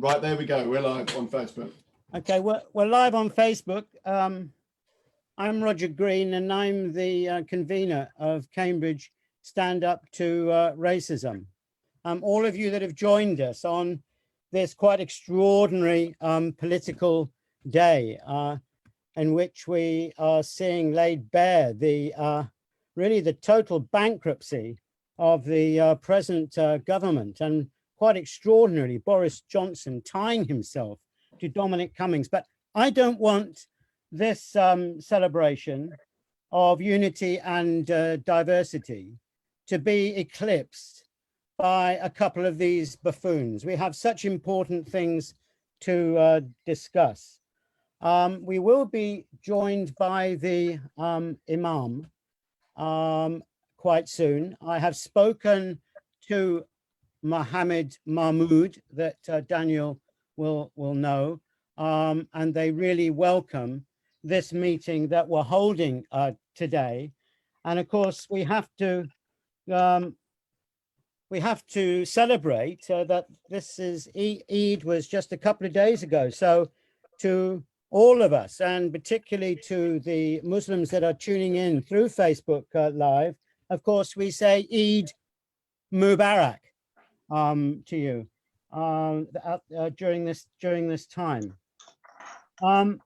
Right, there we go. We're live on Facebook. Okay, we're live on Facebook. I'm Roger Green, and I'm the convener of Cambridge Stand Up to Racism. All of you that have joined us on this quite extraordinary political day in which we are seeing laid bare the really the total bankruptcy of the present government, and quite extraordinarily Boris Johnson tying himself to Dominic Cummings. But I don't want this celebration of unity and diversity to be eclipsed by a couple of these buffoons. We have such important things to discuss. We will be joined by the Imam quite soon. I have spoken to Mohammed Mahmood, that Daniel will know, and they really welcome this meeting that we're holding today. And of course, we have to celebrate that this is Eid was just a couple of days ago. So to all of us, and particularly to the Muslims that are tuning in through Facebook Live, of course, we say Eid Mubarak to you during this time. The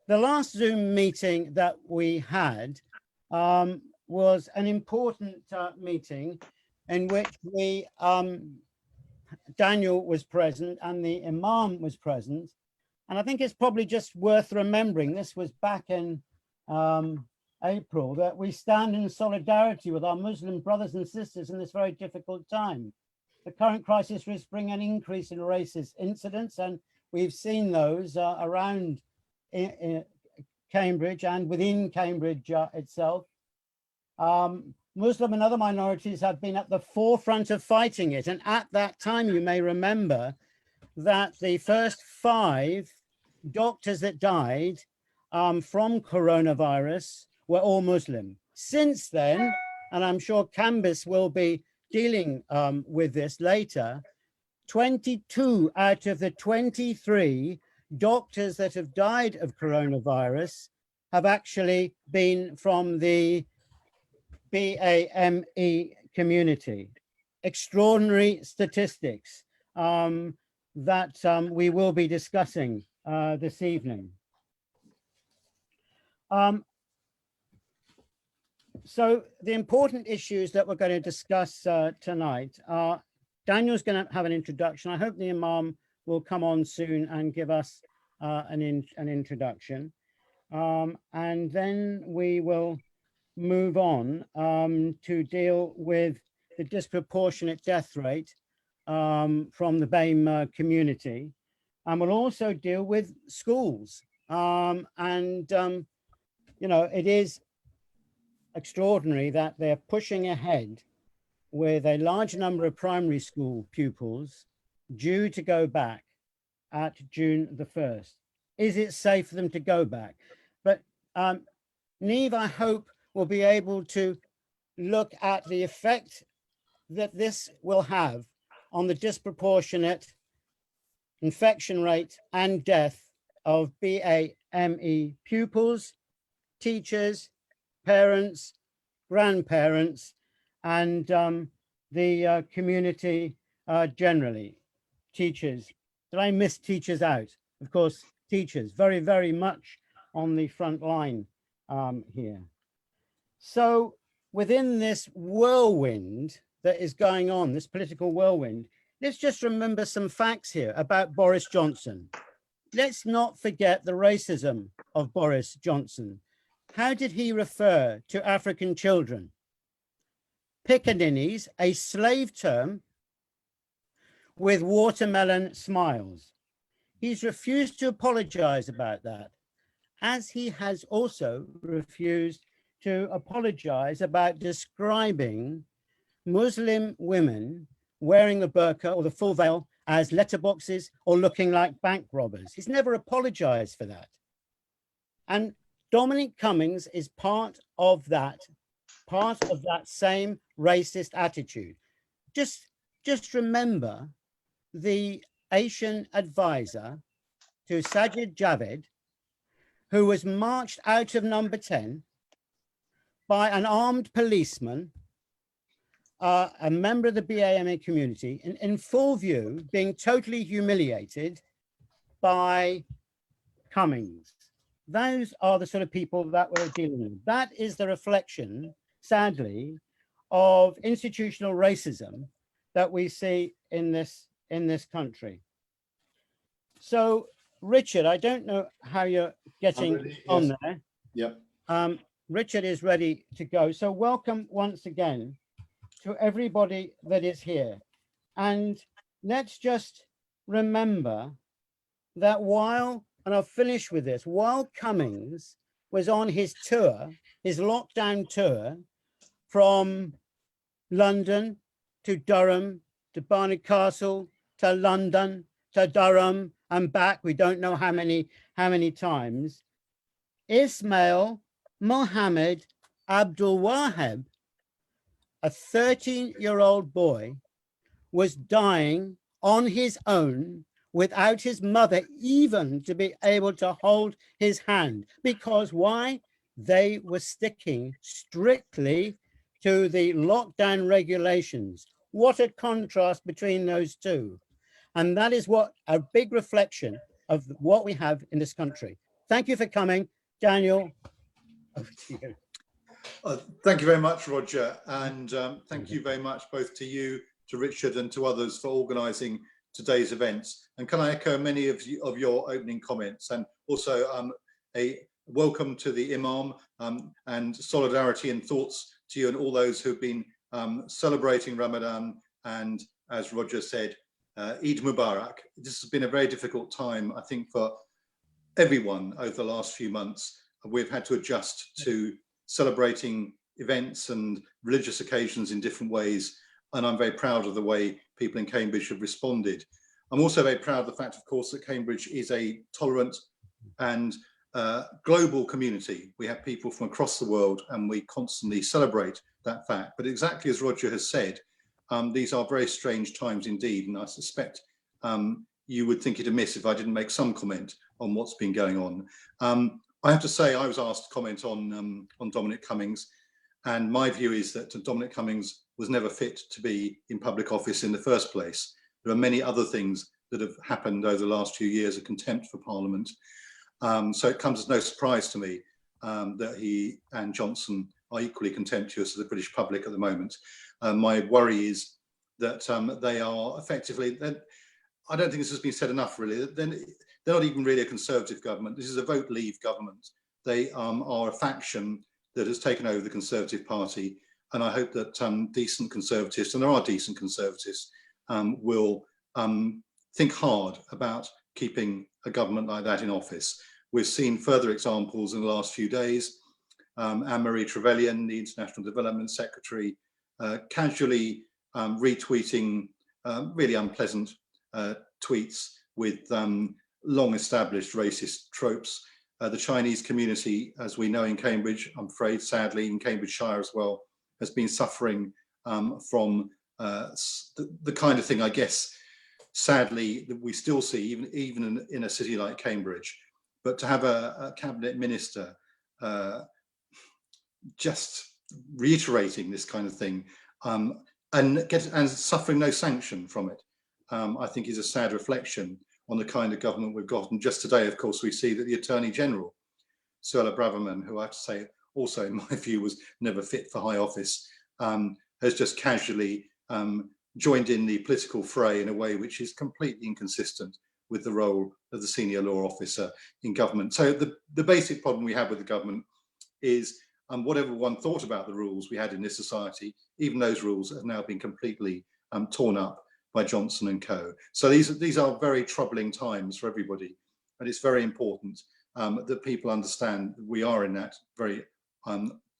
last Zoom meeting that we had was an important meeting in which we Daniel was present and the Imam was present, and I think it's probably just worth remembering, this was back in April, that we stand in solidarity with our Muslim brothers and sisters in this very difficult time. The current crisis risks bring an increase in racist incidents, and we've seen those around in Cambridge and within Cambridge itself. Muslim and other minorities have been at the forefront of fighting it, and at that time you may remember that the first 5 doctors that died from coronavirus were all Muslim. Since then, and I'm sure Kambiz will be dealing with this later, 22 out of the 23 doctors that have died of coronavirus have actually been from the BAME community. Extraordinary statistics that we will be discussing this evening. So the important issues that we're going to discuss tonight are, Daniel's going to have an introduction. I hope the Imam will come on soon and give us an introduction. And then we will move on to deal with the disproportionate death rate from the BAME community. And we'll also deal with schools. You know, it is extraordinary that they're pushing ahead with a large number of primary school pupils due to go back at June the 1st. Is it safe for them to go back? But Niamh, I hope, will be able to look at the effect that this will have on the disproportionate infection rate and death of BAME pupils, teachers, parents, grandparents, and the community generally. Teachers. Did I miss teachers out? Of course, teachers, very, very much on the front line here. So within this whirlwind that is going on, this political whirlwind, let's just remember some facts here about Boris Johnson. Let's not forget the racism of Boris Johnson. How did he refer to African children? Pickaninnies, a slave term, with watermelon smiles. He's refused to apologize about that, as he has also refused to apologize about describing Muslim women wearing the burqa or the full veil as letterboxes or looking like bank robbers. He's never apologized for that. And Dominic Cummings is part of that same racist attitude. Just remember the Asian advisor to Sajid Javid, who was marched out of number 10 by an armed policeman, a member of the BAME community, in full view, being totally humiliated by Cummings. Those are the sort of people that we're dealing with. That is the reflection, sadly, of institutional racism that we see in this country. So, Richard, I don't know how you're getting on there. Yep. Richard is ready to go. So welcome once again to everybody that is here. And let's just remember that while, and I'll finish with this, while Cummings was on his tour, his lockdown tour from London to Durham, to Barnard Castle, to London, to Durham and back, we don't know how many times, Ismail Mohammed Abdul Wahab, a 13-year-old boy, was dying on his own without his mother even to be able to hold his hand. Because why? They were sticking strictly to the lockdown regulations. What a contrast between those two. And that is what a big reflection of what we have in this country. Thank you for coming. Daniel, over to you. Thank you very much, Roger. And thank you very much both to you, to Richard and to others for organising today's events. And can I echo many of your opening comments, and also a welcome to the Imam and solidarity and thoughts to you and all those who've been celebrating Ramadan, and as Roger said, Eid Mubarak. This has been a very difficult time, I think, for everyone over the last few months. We've had to adjust to celebrating events and religious occasions in different ways, and I'm very proud of the way people in Cambridge have responded. I'm also very proud of the fact, of course, that Cambridge is a tolerant and global community. We have people from across the world, and we constantly celebrate that fact. But exactly as Roger has said, these are very strange times indeed, and I suspect you would think it amiss if I didn't make some comment on what's been going on. I have to say, I was asked to comment on Dominic Cummings, and my view is that Dominic Cummings was never fit to be in public office in the first place. There are many other things that have happened over the last few years, a contempt for Parliament. So it comes as no surprise to me that he and Johnson are equally contemptuous of the British public at the moment. My worry is that they are effectively, I don't think this has been said enough really, they're not even really a Conservative government. This is a vote leave government. They are a faction that has taken over the Conservative Party, and I hope that decent Conservatives, and there are decent Conservatives, will think hard about keeping a government like that in office. We've seen further examples in the last few days. Anne-Marie Trevelyan, the International Development Secretary, casually retweeting really unpleasant tweets with long-established racist tropes. The Chinese community, as we know in Cambridge, I'm afraid, sadly, in Cambridgeshire as well, has been suffering from the kind of thing, I guess, sadly, that we still see, even in a city like Cambridge. But to have a cabinet minister just reiterating this kind of thing and suffering no sanction from it, I think is a sad reflection on the kind of government we've got. And just today, of course, we see that the Attorney General, Suella Braverman, who I have to say also, in my view, was never fit for high office, has just casually joined in the political fray in a way which is completely inconsistent with the role of the senior law officer in government. So the basic problem we have with the government is whatever one thought about the rules we had in this society, even those rules have now been completely torn up by Johnson and co. So these are very troubling times for everybody, and it's very important that people understand that we are in that very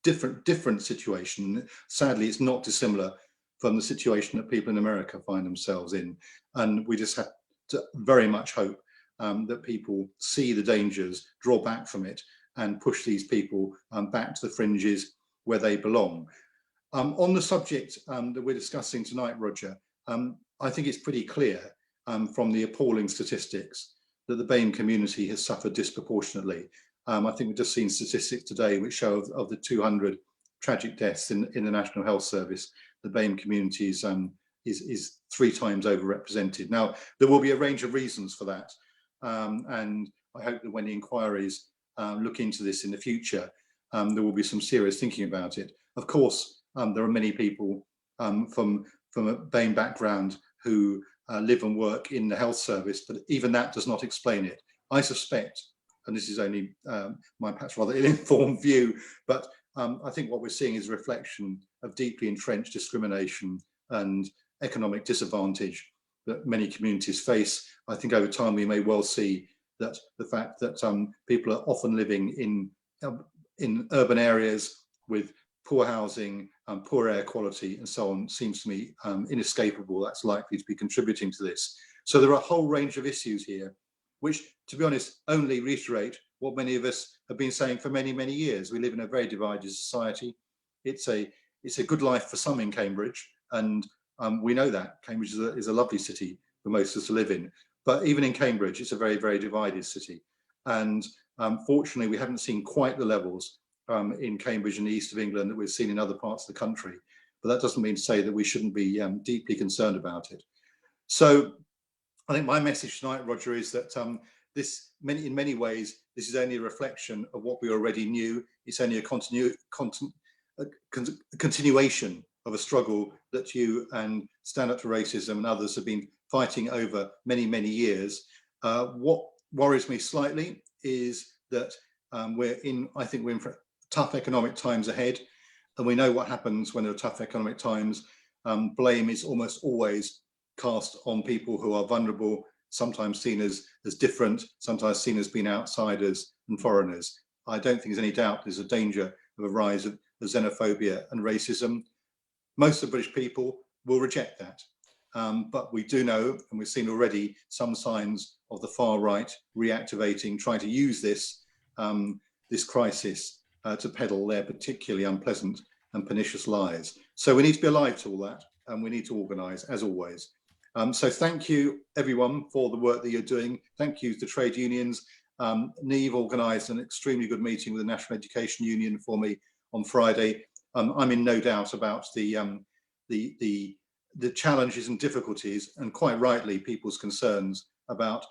different situation. Sadly, it's not dissimilar from the situation that people in America find themselves in, and we just have to very much hope that people see the dangers, draw back from it, and push these people back to the fringes where they belong. On the subject that we're discussing tonight, Roger, I think it's pretty clear from the appalling statistics that the BAME community has suffered disproportionately. I think we've just seen statistics today which show of the 200 tragic deaths in the National Health Service, the BAME community is 3 times overrepresented. Now, there will be a range of reasons for that. And I hope that when the inquiries look into this in the future, there will be some serious thinking about it. Of course, there are many people from a BAME background who live and work in the health service, but even that does not explain it. I suspect, and this is only my perhaps rather ill-informed view, but I think what we're seeing is a reflection of deeply entrenched discrimination and economic disadvantage that many communities face. I think over time we may well see that the fact that people are often living in urban areas with poor housing, poor air quality and so on seems to me inescapable. That's likely to be contributing to this. So there are a whole range of issues here, which, to be honest, only reiterate what many of us have been saying for many, many years. We live in a very divided society. It's a good life for some in Cambridge, and we know that. Cambridge is a lovely city for most of us to live in. But even in Cambridge, it's a very, very divided city. And fortunately, we haven't seen quite the levels in Cambridge and the east of England that we've seen in other parts of the country. But that doesn't mean to say that we shouldn't be deeply concerned about it. So I think my message tonight, Roger, is that in many ways, this is only a reflection of what we already knew. It's only a continuation of a struggle that you and Stand Up to Racism and others have been fighting over many, many years. What worries me slightly is that I think we're in for tough economic times ahead, and we know what happens when there are tough economic times. Blame is almost always cast on people who are vulnerable, sometimes seen as different, sometimes seen as being outsiders and foreigners. I don't think there's any doubt there's a danger of a rise of xenophobia and racism. Most of the British people will reject that. But we do know, and we've seen already, some signs of the far right reactivating, trying to use this crisis to peddle their particularly unpleasant and pernicious lies. So we need to be alive to all that, and we need to organise, as always. So thank you, everyone, for the work that you're doing. Thank you to trade unions. Niamh organised an extremely good meeting with the National Education Union for me on Friday. I'm in no doubt about the challenges and difficulties, and quite rightly, people's concerns about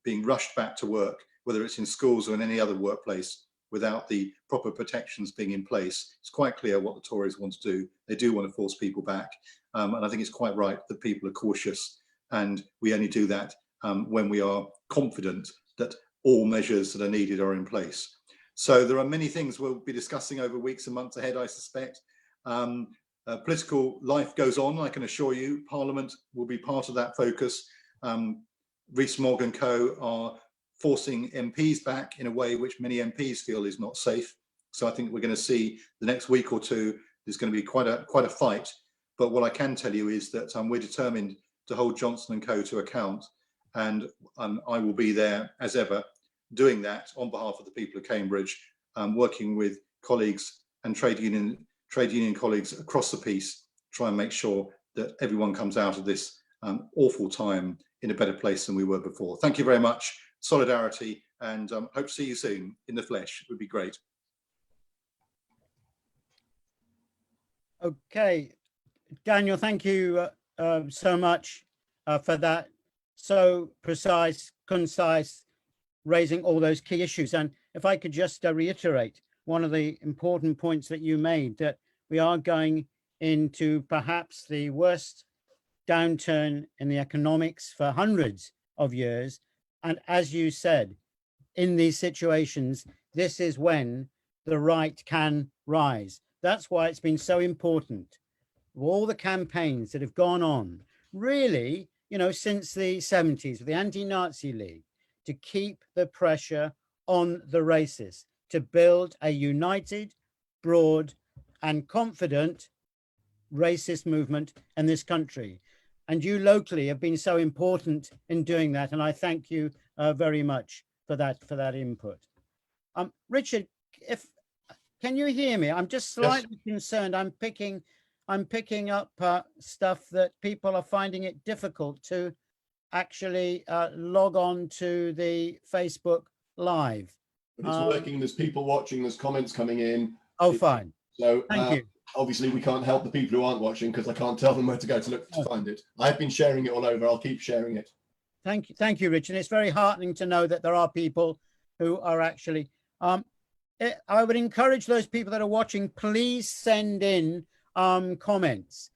being rushed back to work, whether it's in schools or in any other workplace, without the proper protections being in place. It's quite clear what the Tories want to do. They do want to force people back. And I think it's quite right that people are cautious, and we only do that when we are confident that all measures that are needed are in place. So there are many things we'll be discussing over weeks and months ahead, I suspect. Political life goes on, I can assure you. Parliament will be part of that focus. Rees-Mogg and co are forcing MPs back in a way which many MPs feel is not safe. So I think we're going to see the next week or two, there's going to be quite a fight. But what I can tell you is that we're determined to hold Johnson and co to account, and I will be there as ever doing that on behalf of the people of Cambridge, working with colleagues and trade union colleagues across the piece, try and make sure that everyone comes out of this awful time in a better place than we were before. Thank you very much. Solidarity, and hope to see you soon in the flesh. It would be great. Okay, Daniel, thank you so much for that. So precise, concise, raising all those key issues. And if I could just reiterate one of the important points that you made, that we are going into perhaps the worst downturn in the economics for hundreds of years. And as you said, in these situations, this is when the right can rise. That's why it's been so important. All the campaigns that have gone on, really, since the 70s, with the Anti-Nazi League, to keep the pressure on the racists, to build a united, broad, and confident racist movement in this country. And you locally have been so important in doing that, and I thank you very much for that input. Richard, can you hear me? I'm just slightly concerned. I'm picking up stuff that people are finding it difficult to actually log on to the Facebook Live. But it's working. There's people watching. There's comments coming in. Oh, fine. So Thank you. obviously we can't help the people who aren't watching because I can't tell them where to go to look to find it. I've been sharing it all over. I'll keep sharing it. Thank you, Richard. It's very heartening to know that there are people who are actually. I would encourage those people that are watching, please send in comments.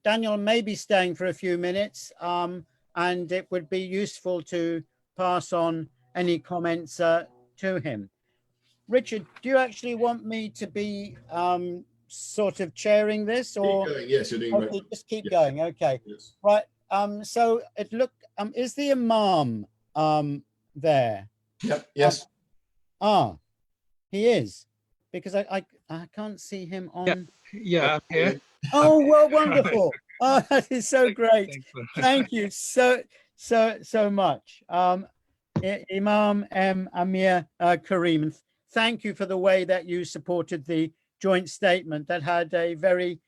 Daniel may be staying for a few minutes, and it would be useful to pass on any comments to him. Richard, do you actually want me to be sort of chairing this, or Keep going. Yes, you're doing great. just keep going? Okay, Yes. right. So it look. Is the Imam there? Yep. Yes. He is, because I can't see him on. Yeah, I'm here. Oh, well, wonderful. Oh, that is so great. Thanks. Thank you so much. Imam, Amir, Karim, and thank you for the way that you supported the joint statement that had a very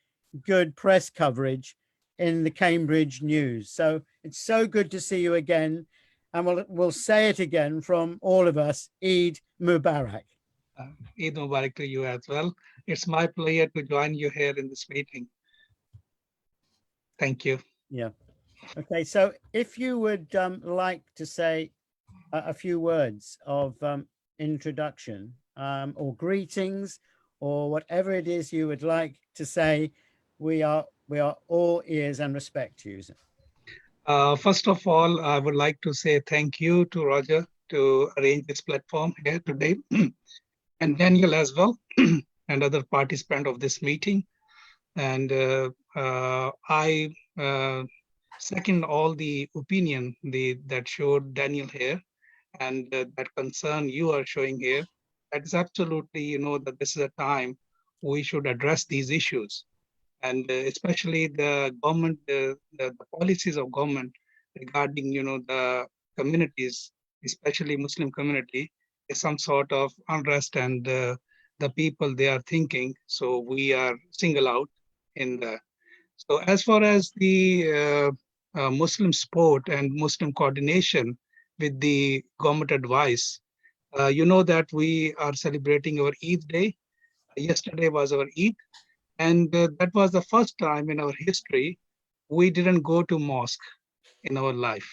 good press coverage in the Cambridge News. So it's so good to see you again. And we'll say it again from all of us, Eid Mubarak. Eid Mubarak to you as well. It's my pleasure to join you here in this meeting. Thank you. Yeah. Okay, so if you would like to say a few words of introduction or greetings or whatever it is you would like to say, we are all ears and respect to you. First of all, I would like to say thank you to Roger to arrange this platform here today, and Daniel as well, and other participants of this meeting. And I second all the opinion that showed Daniel here, and that concern you are showing here. That is absolutely, that this is a time we should address these issues. And especially the government, the policies of government regarding, the communities, especially Muslim community, is some sort of unrest, and the people they are thinking. So we are single out in the. So as far as the Muslim support and Muslim coordination with the government advice, that we are celebrating our Eid day. Yesterday was our Eid. And that was the first time in our history we didn't go to mosque in our life.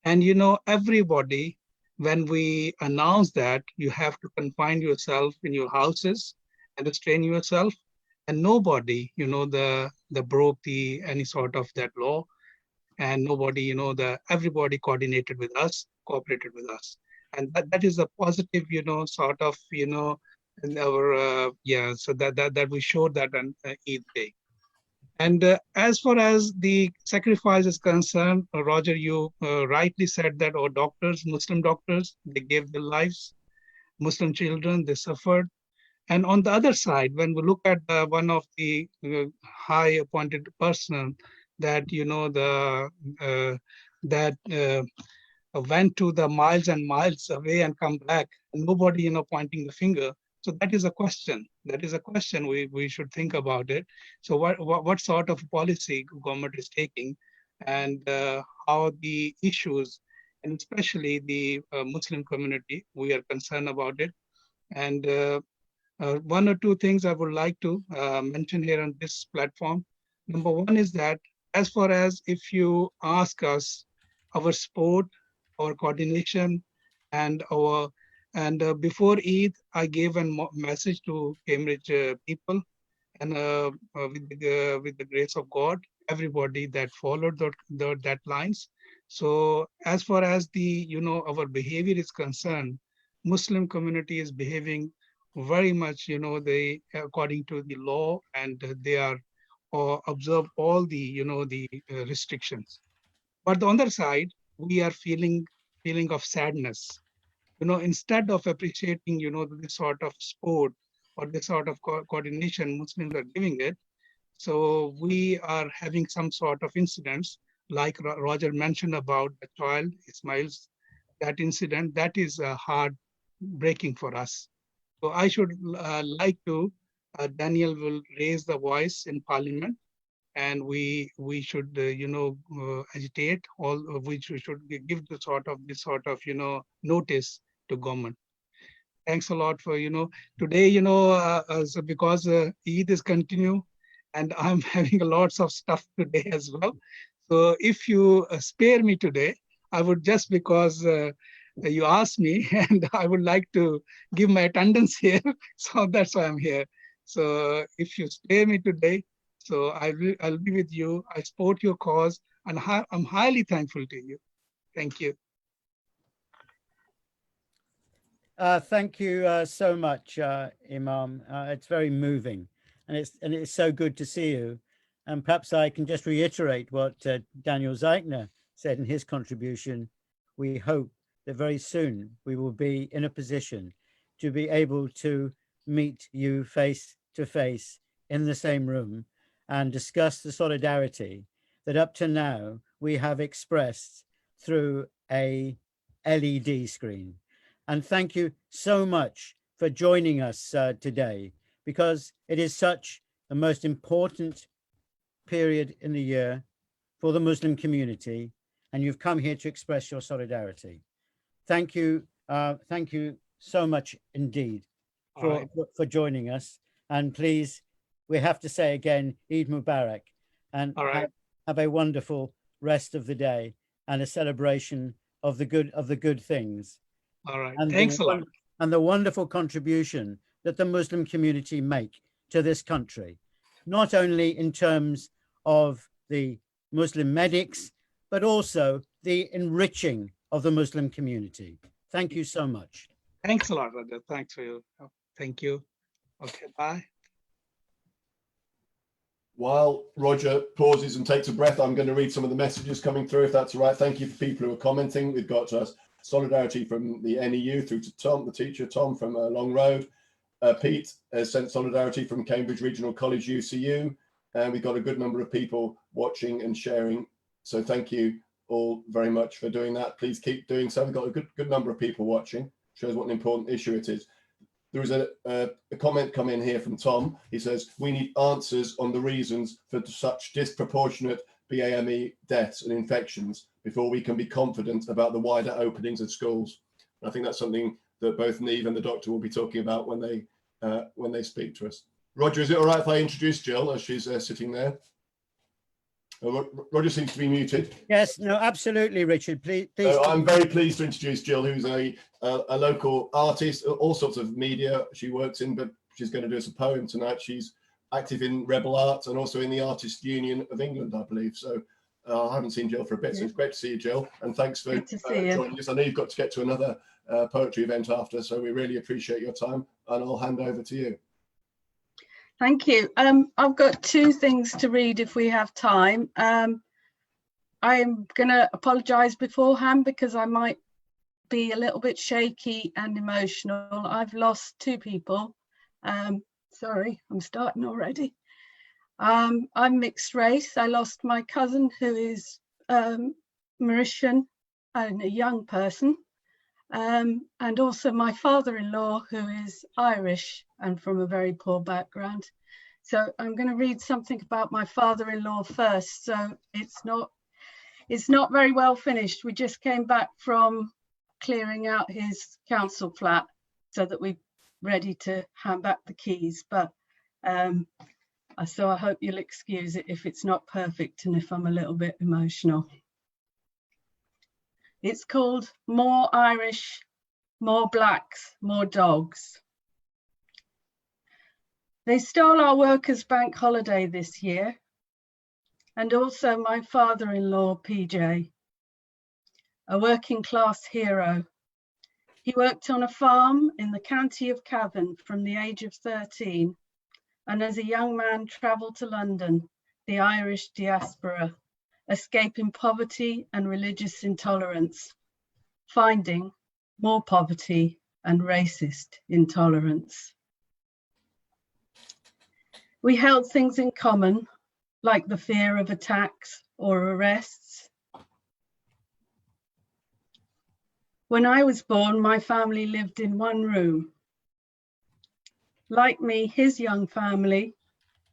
And everybody, when we announce that you have to confine yourself in your houses and restrain yourself, and nobody, broke any sort of that law, and nobody, everybody coordinated with us, cooperated with us, and that is a positive, sort of, in our so that we showed that on Eid day. And as far as the sacrifice is concerned, Roger, you rightly said that our doctors, Muslim doctors, they gave their lives. Muslim children, they suffered. And on the other side, when we look at one of the high appointed person that went to the miles and miles away and come back, and nobody pointing the finger. So that is a question. That is a question we should think about it. So what sort of policy government is taking, and how the issues, and especially the Muslim community, we are concerned about it. And one or two things I would like to mention here on this platform. Number one is that as far as if you ask us our support, our coordination, and our before Eid, I gave a message to Cambridge people, and with the grace of God, everybody that followed that lines. So as far as the our behavior is concerned, Muslim community is behaving very much they according to the law, and they are observe all the the restrictions. But on the other side, we are feeling of sadness. Instead of appreciating, this sort of sport or this sort of coordination Muslims are giving it, so we are having some sort of incidents, like Roger mentioned about the child, Ismail's, that incident, that is hard breaking for us. So I should like to, Daniel will raise the voice in Parliament, and we should agitate all of which we should give this sort of notice to government. Thanks a lot for today so because Eid is continue and I'm having lots of stuff today as well. So if you spare me today, I would just because you asked me and I would like to give my attendance here. So that's why I'm here. So if you spare me today, so I'll be with you. I support your cause and I'm highly thankful to you. Thank you. Thank you so much, Imam. It's very moving, and it's so good to see you. And perhaps I can just reiterate what Daniel Zeichner said in his contribution. We hope that very soon we will be in a position to be able to meet you face to face in the same room and discuss the solidarity that up to now we have expressed through a LED screen. And thank you so much for joining us today, because it is such the most important period in the year for the Muslim community, and you've come here to express your solidarity. Thank you so much indeed for joining us. And please, we have to say again, Eid Mubarak, and have a wonderful rest of the day and a celebration of the good things. All right. And thanks a lot. And the wonderful contribution that the Muslim community make to this country, not only in terms of the Muslim medics, but also the enriching of the Muslim community. Thank you so much. Thanks a lot, Raja. Thanks for your help. Thank you. Okay, bye. While Roger pauses and takes a breath, I'm going to read some of the messages coming through, if that's all right. Thank you for people who are commenting. We've got solidarity from the NEU through to Tom, the teacher, Tom from Long Road. Pete has sent solidarity from Cambridge Regional College, UCU. And we've got a good number of people watching and sharing. So thank you all very much for doing that. Please keep doing so. We've got a good number of people watching. Shows what an important issue it is. There is a comment come in here from Tom. He says, we need answers on the reasons for such disproportionate BAME deaths and infections before we can be confident about the wider openings of schools. And I think that's something that both Niamh and the doctor will be talking about when they speak to us. Roger, is it all right if I introduce Jill as she's sitting there? Roger seems to be muted. Yes, no, absolutely, Richard. Please. So I'm very pleased to introduce Jill, who's a local artist, all sorts of media she works in, but she's going to do us a poem tonight. She's active in Rebel Art and also in the Artists Union of England, I believe. So I haven't seen Jill for a bit, so it's great to see you, Jill. And thanks for joining us. I know you've got to get to another poetry event after, so we really appreciate your time. And I'll hand over to you. Thank you. I've got two things to read if we have time. I am going to apologise beforehand because I might be a little bit shaky and emotional. I've lost two people. Sorry, I'm starting already. I'm mixed race. I lost my cousin who is Mauritian and a young person. And also my father-in-law who is Irish and from a very poor background. So I'm going to read something about my father-in-law first. So it's not very well finished. We just came back from clearing out his council flat so that we're ready to hand back the keys. But so I hope you'll excuse it if it's not perfect and if I'm a little bit emotional. It's called More Irish, More Blacks, More Dogs. They stole our workers' bank holiday this year, and also my father-in-law, PJ, a working class hero. He worked on a farm in the county of Cavan from the age of 13, and as a young man travelled to London, the Irish diaspora, escaping poverty and religious intolerance, finding more poverty and racist intolerance. We held things in common, like the fear of attacks or arrests. When I was born, my family lived in one room. Like me, his young family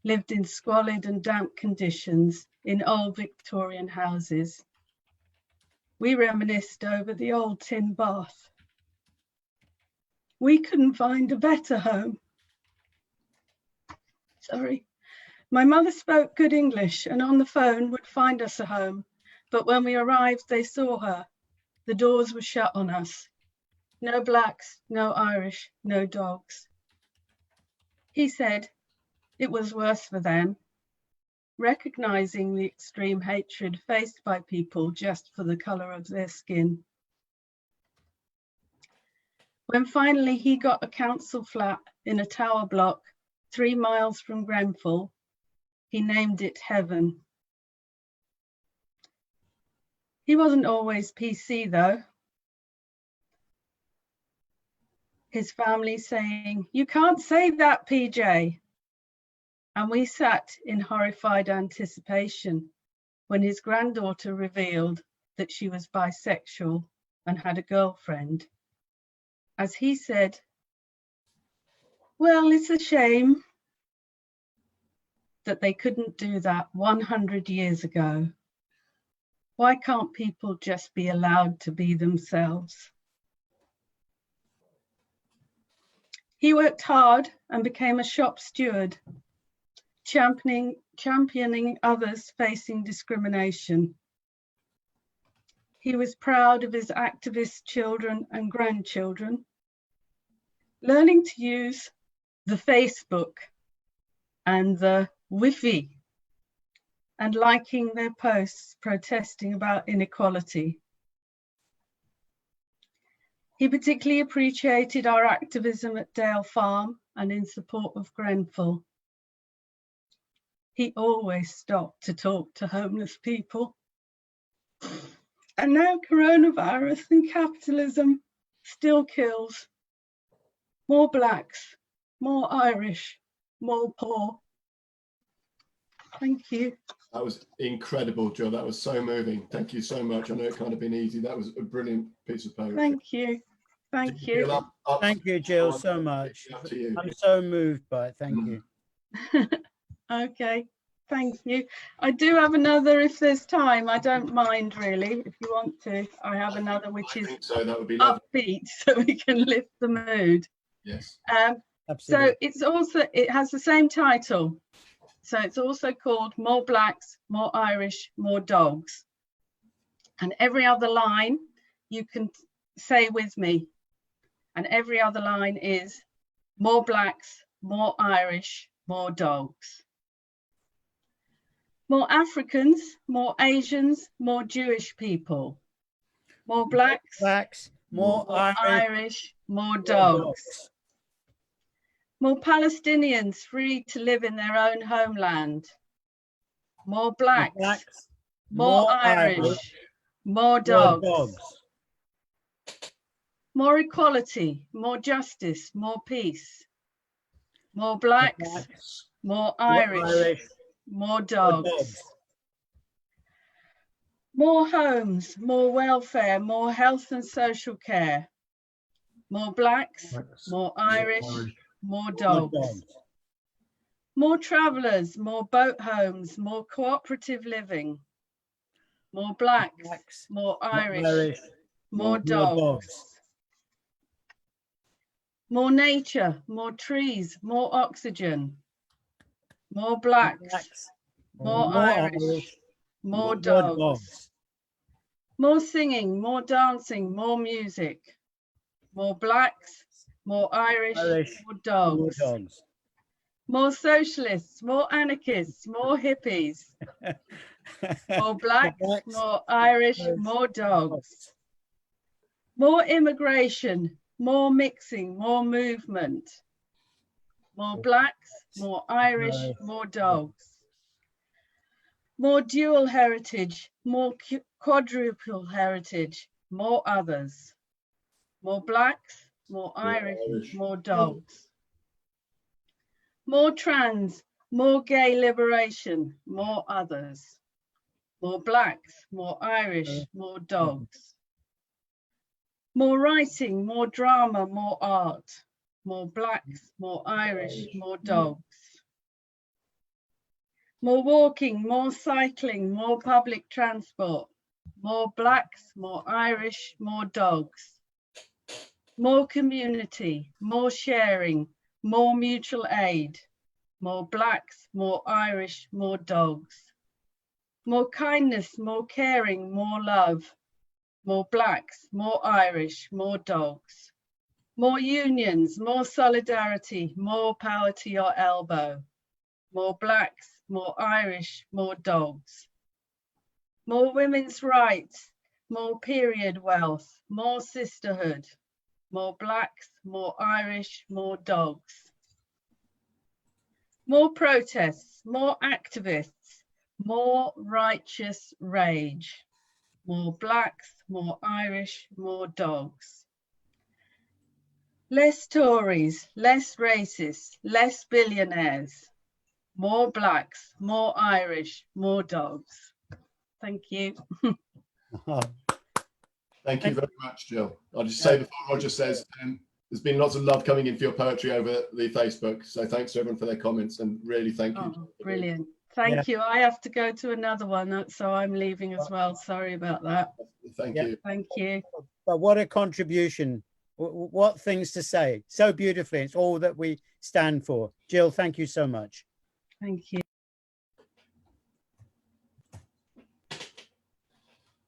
lived in squalid and damp conditions in old Victorian houses. We reminisced over the old tin bath. We couldn't find a better home. Sorry. My mother spoke good English and on the phone would find us a home. But when we arrived, they saw her. The doors were shut on us. No blacks, no Irish, no dogs. He said it was worse for them, recognizing the extreme hatred faced by people just for the color of their skin. When finally he got a council flat in a tower block 3 miles from Grenfell, he named it Heaven. He wasn't always PC though. His family saying, "You can't say that, PJ." And we sat in horrified anticipation when his granddaughter revealed that she was bisexual and had a girlfriend. As he said, "Well, it's a shame that they couldn't do that 100 years ago. Why can't people just be allowed to be themselves?" He worked hard and became a shop steward, championing others facing discrimination. He was proud of his activist children and grandchildren, learning to use the Facebook and the Wi-Fi and liking their posts protesting about inequality. He particularly appreciated our activism at Dale Farm and in support of Grenfell. He always stopped to talk to homeless people. And now coronavirus and capitalism still kills more blacks, more Irish, more poor. Thank you. That was incredible, Jill. That was so moving. Thank you so much. I know it can't have been easy. That was a brilliant piece of poetry. Thank you. Thank you. Jill, Thank you, Jill, so much. Up to you. I'm so moved by it. Thank you. Okay, thank you. I do have another if there's time. I don't mind really, if you want to. I have another which I is think so. That would be lovely. upbeat so we can lift the mood. Yes. Absolutely. So it's also, it has the same title. So it's also called More Blacks, More Irish, More Dogs. And every other line you can say with me. And every other line is more blacks, more Irish, more dogs. More Africans, more Asians, more Jewish people. More blacks, more Irish, Irish, more dogs. More Palestinians free to live in their own homeland. More blacks, more Irish, more dogs. More equality, more justice, more peace. More blacks, more Irish, more dogs. More homes, more welfare, more health and social care. More blacks, more Irish, more dogs. More travellers, more boat homes, more cooperative living. More blacks, more Irish, more dogs. More nature, more trees, more oxygen. More blacks, more Irish, more dogs. More singing, more dancing, more music. More blacks, more Irish, more dogs. More socialists, more anarchists, more hippies. More blacks, more Irish, more dogs. More immigration, more mixing, more movement. More blacks, more Irish, more dogs. More dual heritage, more quadruple heritage, more others. More blacks, more Irish, more dogs. More trans, more gay liberation, more others. More blacks, more Irish, more dogs. More writing, more drama, more art. More blacks, more Irish, more dogs. More walking, more cycling, more public transport, more blacks, more Irish, more dogs. More community, more sharing, more mutual aid, more blacks, more Irish, more dogs. More kindness, more caring, more love, more blacks, more Irish, more dogs. More unions, more solidarity, more power to your elbow. More blacks, more Irish, more dogs. More women's rights, more period wealth, more sisterhood. More blacks, more Irish, more dogs. More protests, more activists, more righteous rage. More blacks, more Irish, more dogs. Less Tories, less racists, less billionaires. More blacks, more Irish, more dogs. Thank you. Thank you very much, Jill. I'll just say before Roger says, there's been lots of love coming in for your poetry over the Facebook. So thanks to everyone for their comments, and really thank you. Oh, brilliant. Thank you. I have to go to another one, so I'm leaving as well. Sorry about that. Thank you. Thank you. But what a contribution. What things to say. So beautifully. It's all that we stand for. Jill, thank you so much. Thank you.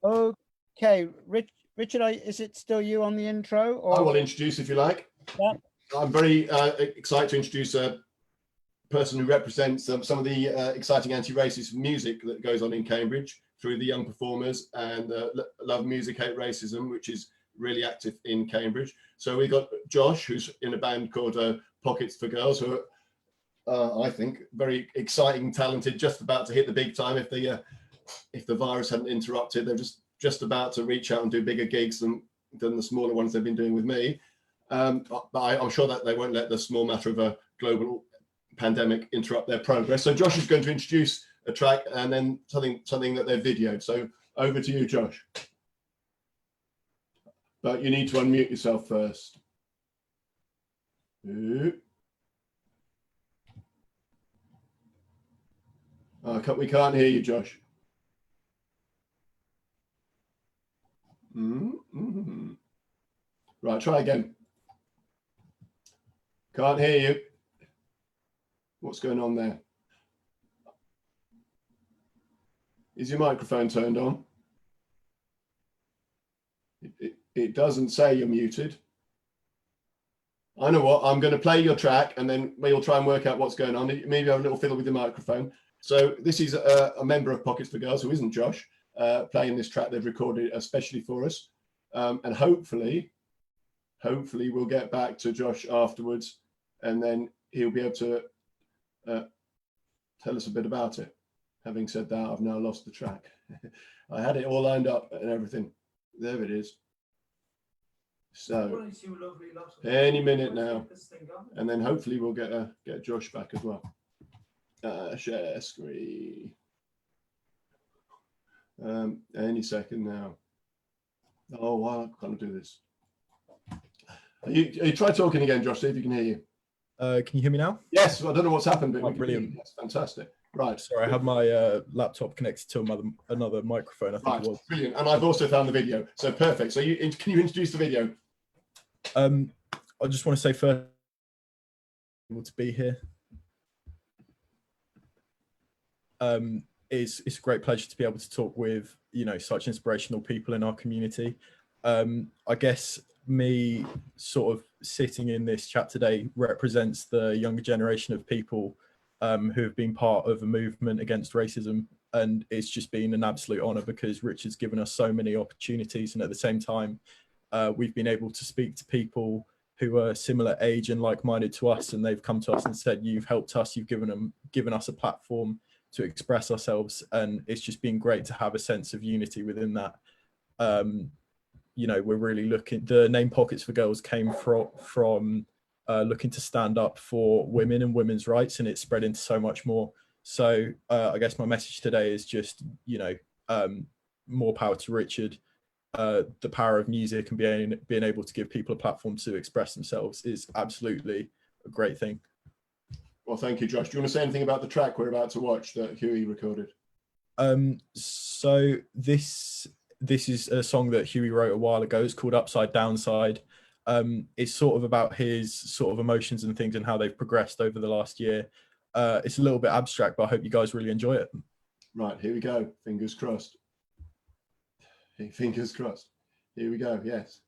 Okay, Richard, is it still you on the intro? Or? I will introduce if you like. Yeah. I'm very excited to introduce a person who represents some of the exciting anti-racist music that goes on in Cambridge through the young performers, and Love Music, Hate Racism, which is really active in Cambridge. So we've got Josh, who's in a band called Pockets for Girls, who are, I think, very exciting, talented, just about to hit the big time. If the virus hadn't interrupted, they're just about to reach out and do bigger gigs than the smaller ones they've been doing with me. But I'm sure that they won't let the small matter of a global pandemic interrupt their progress. So Josh is going to introduce a track and then something that they've videoed. So over to you, Josh. But you need to unmute yourself first. We can't hear you, Josh. Right, try again. Can't hear you. What's going on there? Is your microphone turned on? It doesn't say you're muted. I know what, I'm going to play your track and then we'll try and work out what's going on. Maybe have a little fiddle with the microphone. So this is a member of Pockets for Girls, who isn't Josh, playing this track they've recorded especially for us. And hopefully we'll get back to Josh afterwards, and then he'll be able to tell us a bit about it. Having said that, I've now lost the track. I had it all lined up and everything. There it is. So any minute now, and then hopefully we'll get Josh back as well. Share screen. Any second now. Oh, why can't I do this? You try talking again, Josh. See if you can hear you. Can you hear me now? Yes. I don't know what's happened, but brilliant. That's fantastic. Right. Sorry, I had my laptop connected to another microphone. I think it was. Brilliant. And I've also found the video. So perfect. So can you introduce the video? I just want to say first, able to be here. It's a great pleasure to be able to talk with such inspirational people in our community. I guess me sort of sitting in this chat today represents the younger generation of people who have been part of a movement against racism, and it's just been an absolute honor because Richard's given us so many opportunities, and at the same time we've been able to speak to people who are similar age and like-minded to us, and they've come to us and said, you've helped us, you've given us a platform to express ourselves, and it's just been great to have a sense of unity within that. We're really the name Pockets for Girls came from looking to stand up for women and women's rights, and it's spread into so much more. So I guess my message today is just, more power to Richard. The power of music and being able to give people a platform to express themselves is absolutely a great thing. Well, thank you, Josh. Do you want to say anything about the track we're about to watch that Huey recorded? So this is a song that Huey wrote a while ago. It's called Upside Downside. It's sort of about his sort of emotions and things and how they've progressed over the last year. It's a little bit abstract, but I hope you guys really enjoy it. Right, here we go. Fingers crossed. Fingers crossed. Here we go, yes.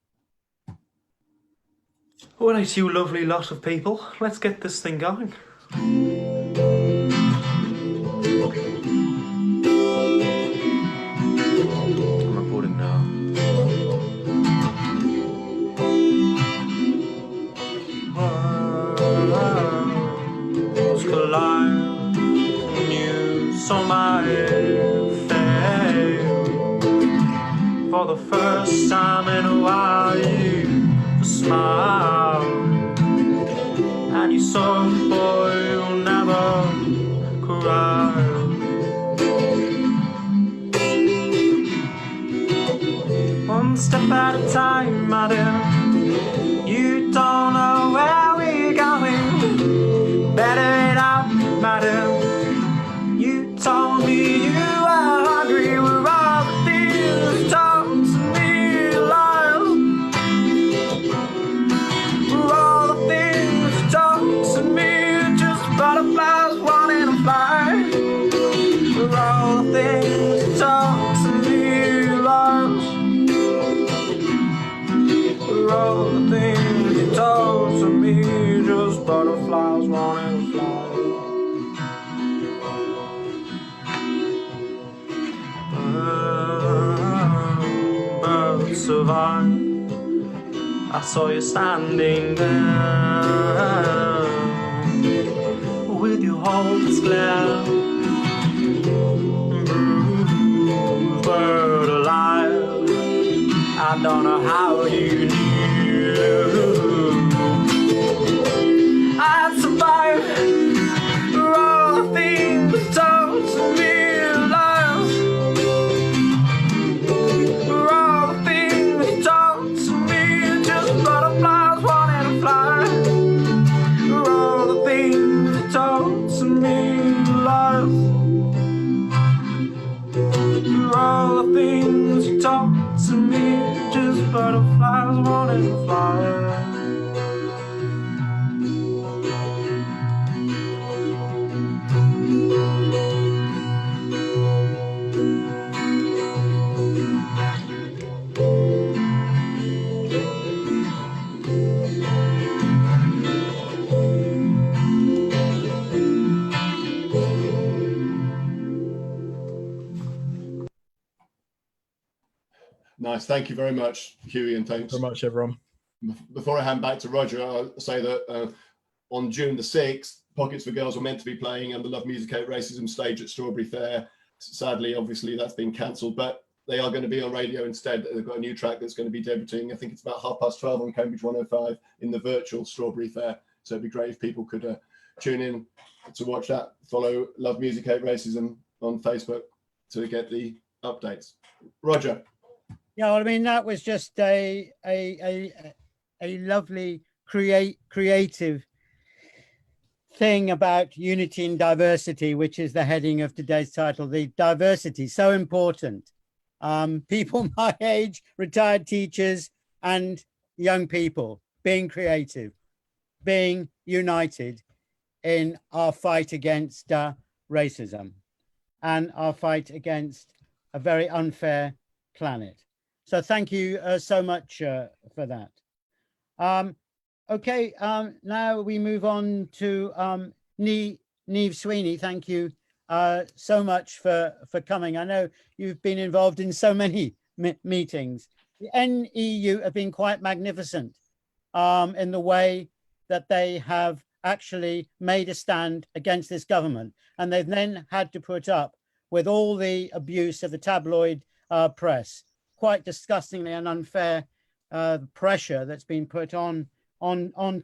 All right, you lovely lot of people, let's get this thing going. I'm recording now. Worlds collide when you saw my face. For the first time in a while you smiled, and you saw a boy who'll never cry. One step at a time, my dear. You don't know where we're going. Better it out, my dear. You told me you were hungry with all the things you told me lies. For all the things you told to me, just butterflies wanting to fly. For all the things you told to me lies. For all the things you told to me, just butterflies wanting to fly. Birds survive. I saw you standing there with your hopes glare. Bruised bird alive. I don't know how you knew I'd survive. For all the things told to me lies. For all the things told to me, just butterflies wanting to fly. For all the things told to me lies. For all the things you told to me, just butterflies wanting to fly. Nice, thank you very much, Huey, and thanks Very much, everyone. Before I hand back to Roger, I'll say that on June the 6th, Pockets for Girls were meant to be playing on the Love Music Hate Racism stage at Strawberry Fair. Sadly, obviously, that's been cancelled, but they are going to be on radio instead. They've got a new track that's going to be debuting. I think it's about 12:30 on Cambridge 105 in the virtual Strawberry Fair. So it'd be great if people could tune in to watch that. Follow Love Music Hate Racism on Facebook to get the updates. Roger. Yeah, well, I mean, that was just a lovely creative thing about unity and diversity, which is the heading of today's title. The diversity, so important. People my age, retired teachers and young people being creative, being united in our fight against racism and our fight against a very unfair planet. So thank you so much for that. Okay, now we move on to Niamh Sweeney. Thank you so much for coming. I know you've been involved in so many meetings. The NEU have been quite magnificent in the way that they have actually made a stand against this government. And they've then had to put up with all the abuse of the tabloid press. Quite disgustingly and unfair pressure that's been put on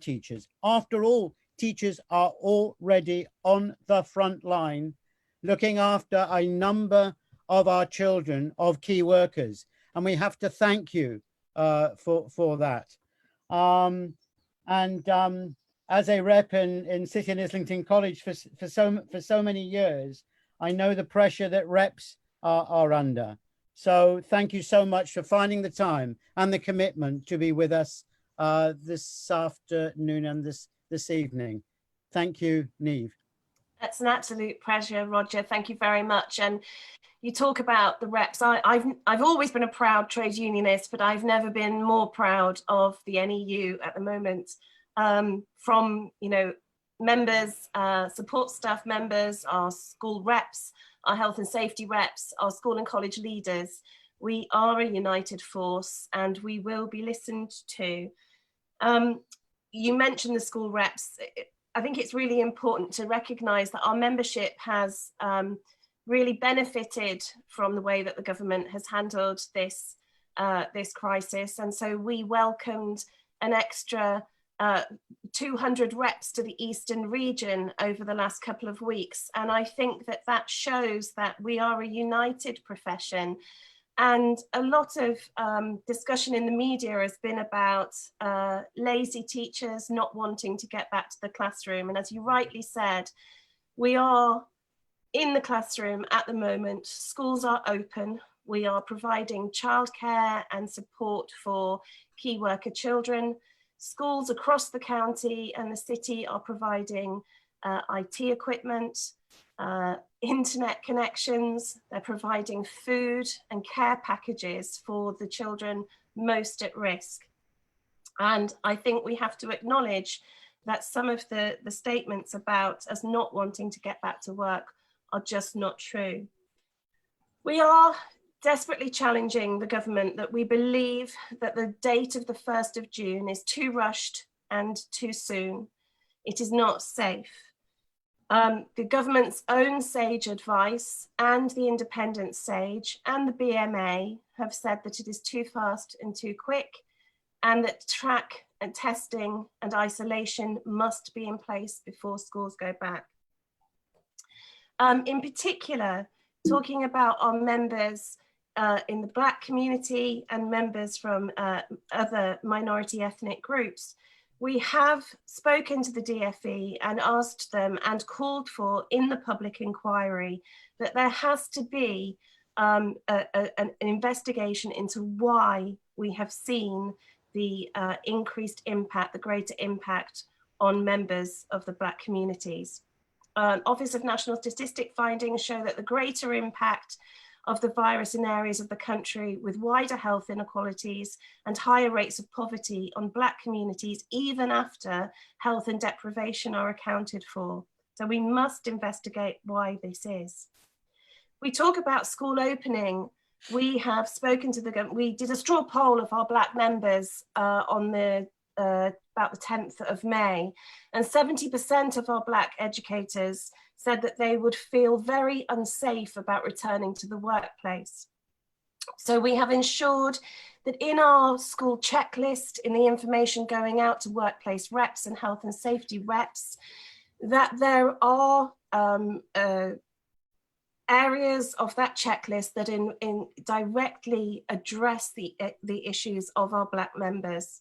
teachers. After all, teachers are already on the front line, looking after a number of our children, of key workers, and we have to thank you for that. as a rep in City and Islington College for so many years, I know the pressure that reps are under. So thank you so much for finding the time and the commitment to be with us this afternoon and this evening. Thank you, Niamh. It's an absolute pleasure, Roger. Thank you very much. And you talk about the reps. I've always been a proud trade unionist, but I've never been more proud of the NEU at the moment. From, you know, members, support staff members, our school reps, our health and safety reps, our school and college leaders. We are a united force and we will be listened to. You mentioned the school reps. I think it's really important to recognise that our membership has really benefited from the way that the government has handled this crisis, and so we welcomed an extra 200 reps to the Eastern region over the last couple of weeks, and I think that that shows that we are a united profession. And a lot of discussion in the media has been about lazy teachers not wanting to get back to the classroom. And as you rightly said, we are in the classroom at the moment. Schools are open. We are providing childcare and support for key worker children. Schools across the county and the city are providing IT equipment, internet connections. They're providing food and care packages for the children most at risk. And I think we have to acknowledge that some of the statements about us not wanting to get back to work are just not true. We are desperately challenging the government that we believe that the date of the 1st of June is too rushed and too soon. It is not safe. The government's own SAGE advice and the independent SAGE and the BMA have said that it is too fast and too quick, and that track and testing and isolation must be in place before schools go back. In particular, talking about our members in the Black community and members from other minority ethnic groups, we have spoken to the DfE and asked them and called for in the public inquiry that there has to be an investigation into why we have seen the increased impact, the greater impact on members of the Black communities. Office of National Statistic findings show that the greater impact of the virus in areas of the country with wider health inequalities and higher rates of poverty on Black communities, even after health and deprivation are accounted for. So we must investigate why this is. We talk about school opening. We have spoken to the government. We did a straw poll of our Black members on the about the 10th of May, and 70% of our Black educators said that they would feel very unsafe about returning to the workplace. So we have ensured that in our school checklist, in the information going out to workplace reps and health and safety reps, that there are areas of that checklist that directly address the issues of our Black members.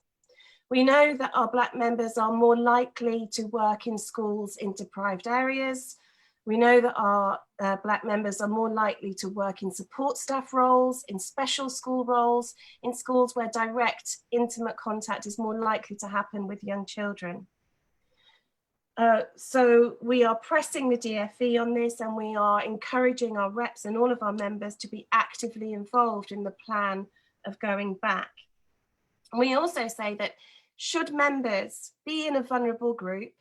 We know that our Black members are more likely to work in schools in deprived areas. We know that our Black members are more likely to work in support staff roles, in special school roles, in schools where direct, intimate contact is more likely to happen with young children. So we are pressing the DfE on this, and we are encouraging our reps and all of our members to be actively involved in the plan of going back. We also say that should members be in a vulnerable group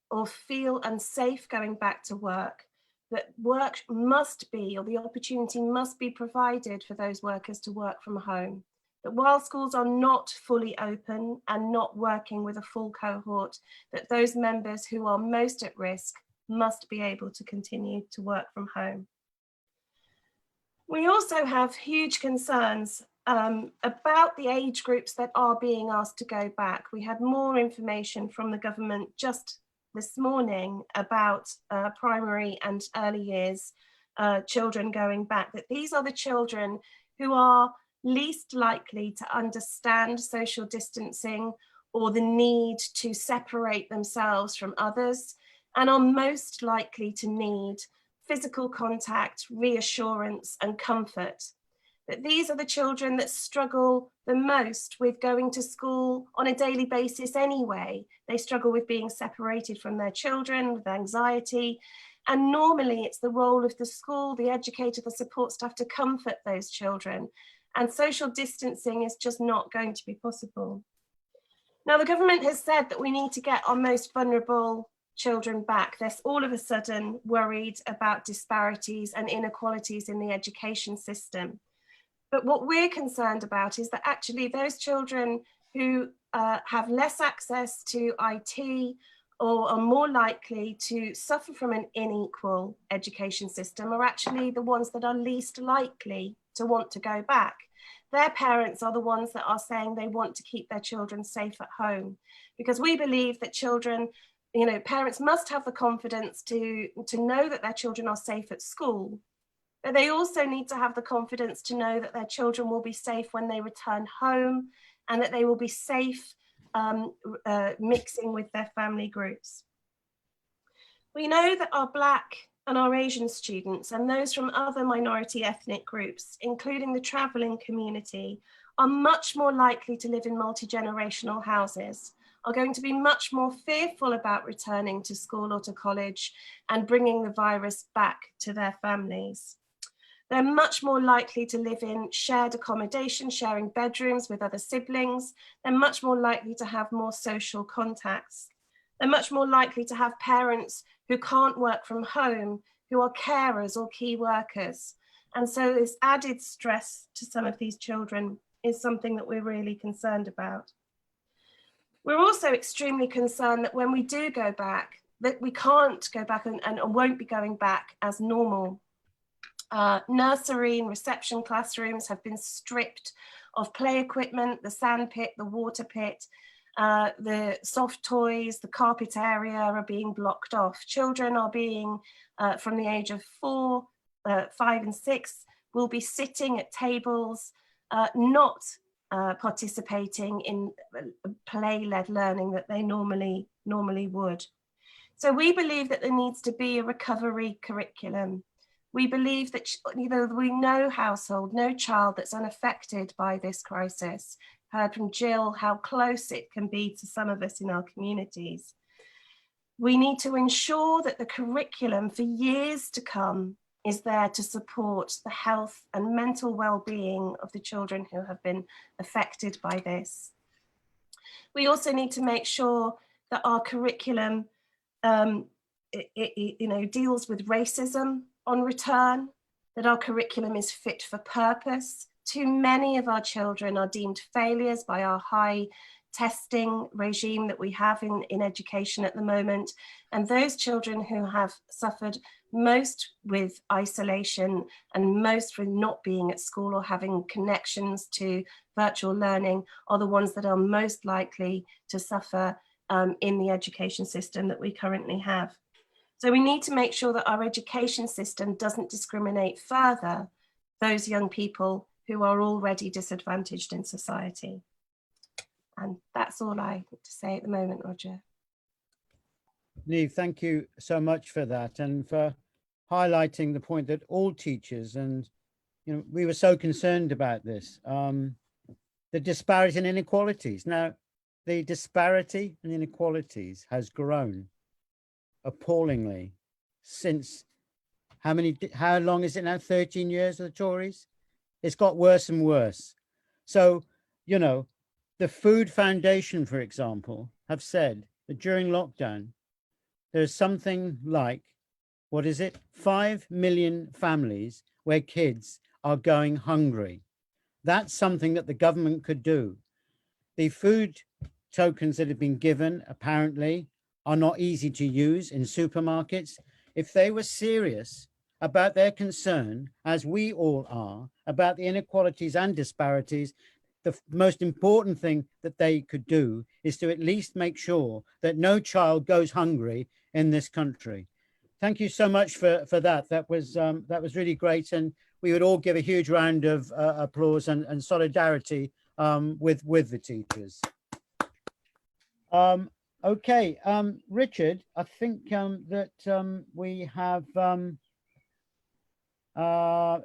or feel unsafe going back to work, that work must be, or the opportunity must be provided for those workers to work from home. That while schools are not fully open and not working with a full cohort, that those members who are most at risk must be able to continue to work from home. We also have huge concerns about the age groups that are being asked to go back. We had more information from the government just this morning about primary and early years children going back, that these are the children who are least likely to understand social distancing or the need to separate themselves from others, and are most likely to need physical contact, reassurance, and comfort. That these are the children that struggle the most with going to school on a daily basis anyway. They struggle with being separated from their children, with anxiety, and normally it's the role of the school, the educator, the support staff to comfort those children. And social distancing is just not going to be possible. Now, the government has said that we need to get our most vulnerable children back. They're all of a sudden worried about disparities and inequalities in the education system. But what we're concerned about is that actually those children who have less access to IT or are more likely to suffer from an unequal education system are actually the ones that are least likely to want to go back. Their parents are the ones that are saying they want to keep their children safe at home, because we believe that children, you know, parents must have the confidence to know that their children are safe at school, but they also need to have the confidence to know that their children will be safe when they return home, and that they will be safe mixing with their family groups. We know that our Black and our Asian students and those from other minority ethnic groups, including the travelling community, are much more likely to live in multi-generational houses, are going to be much more fearful about returning to school or to college and bringing the virus back to their families. They're much more likely to live in shared accommodation, sharing bedrooms with other siblings. They're much more likely to have more social contacts. They're much more likely to have parents who can't work from home, who are carers or key workers. And so this added stress to some of these children is something that we're really concerned about. We're also extremely concerned that when we do go back, that we can't go back and won't be going back as normal. Nursery and reception classrooms have been stripped of play equipment, the sand pit, the water pit, the soft toys, the carpet area are being blocked off. Children are being, from the age of 4, 5 and 6, will be sitting at tables, not participating in play-led learning that they normally would. So we believe that there needs to be a recovery curriculum. We believe that, you know, we no household, no child that's unaffected by this crisis. Heard from Jill how close it can be to some of us in our communities. We need to ensure that the curriculum for years to come is there to support the health and mental well-being of the children who have been affected by this. We also need to make sure that our curriculum deals with racism on return, that our curriculum is fit for purpose. Too many of our children are deemed failures by our high testing regime that we have in education at the moment. And those children who have suffered most with isolation and most with not being at school or having connections to virtual learning are the ones that are most likely to suffer in the education system that we currently have. So we need to make sure that our education system doesn't discriminate further those young people who are already disadvantaged in society. And that's all I have to say at the moment, Roger. Niamh, thank you so much for that and for highlighting the point that all teachers, and you know, we were so concerned about this, the disparity and inequalities. Now, the disparity and inequalities has grown appallingly since how long is it now? 13 years of the Tories? It's got worse and worse. So, you know, the Food Foundation, for example, have said that during lockdown, there's something like, 5 million families where kids are going hungry. That's something that the government could do. The food tokens that have been given apparently are not easy to use in supermarkets. If they were serious about their concern, as we all are, about the inequalities and disparities, the most important thing that they could do is to at least make sure that no child goes hungry in this country. Thank you so much for that. That was really great, and we would all give a huge round of applause and solidarity with the teachers. Okay, Richard, I think that we have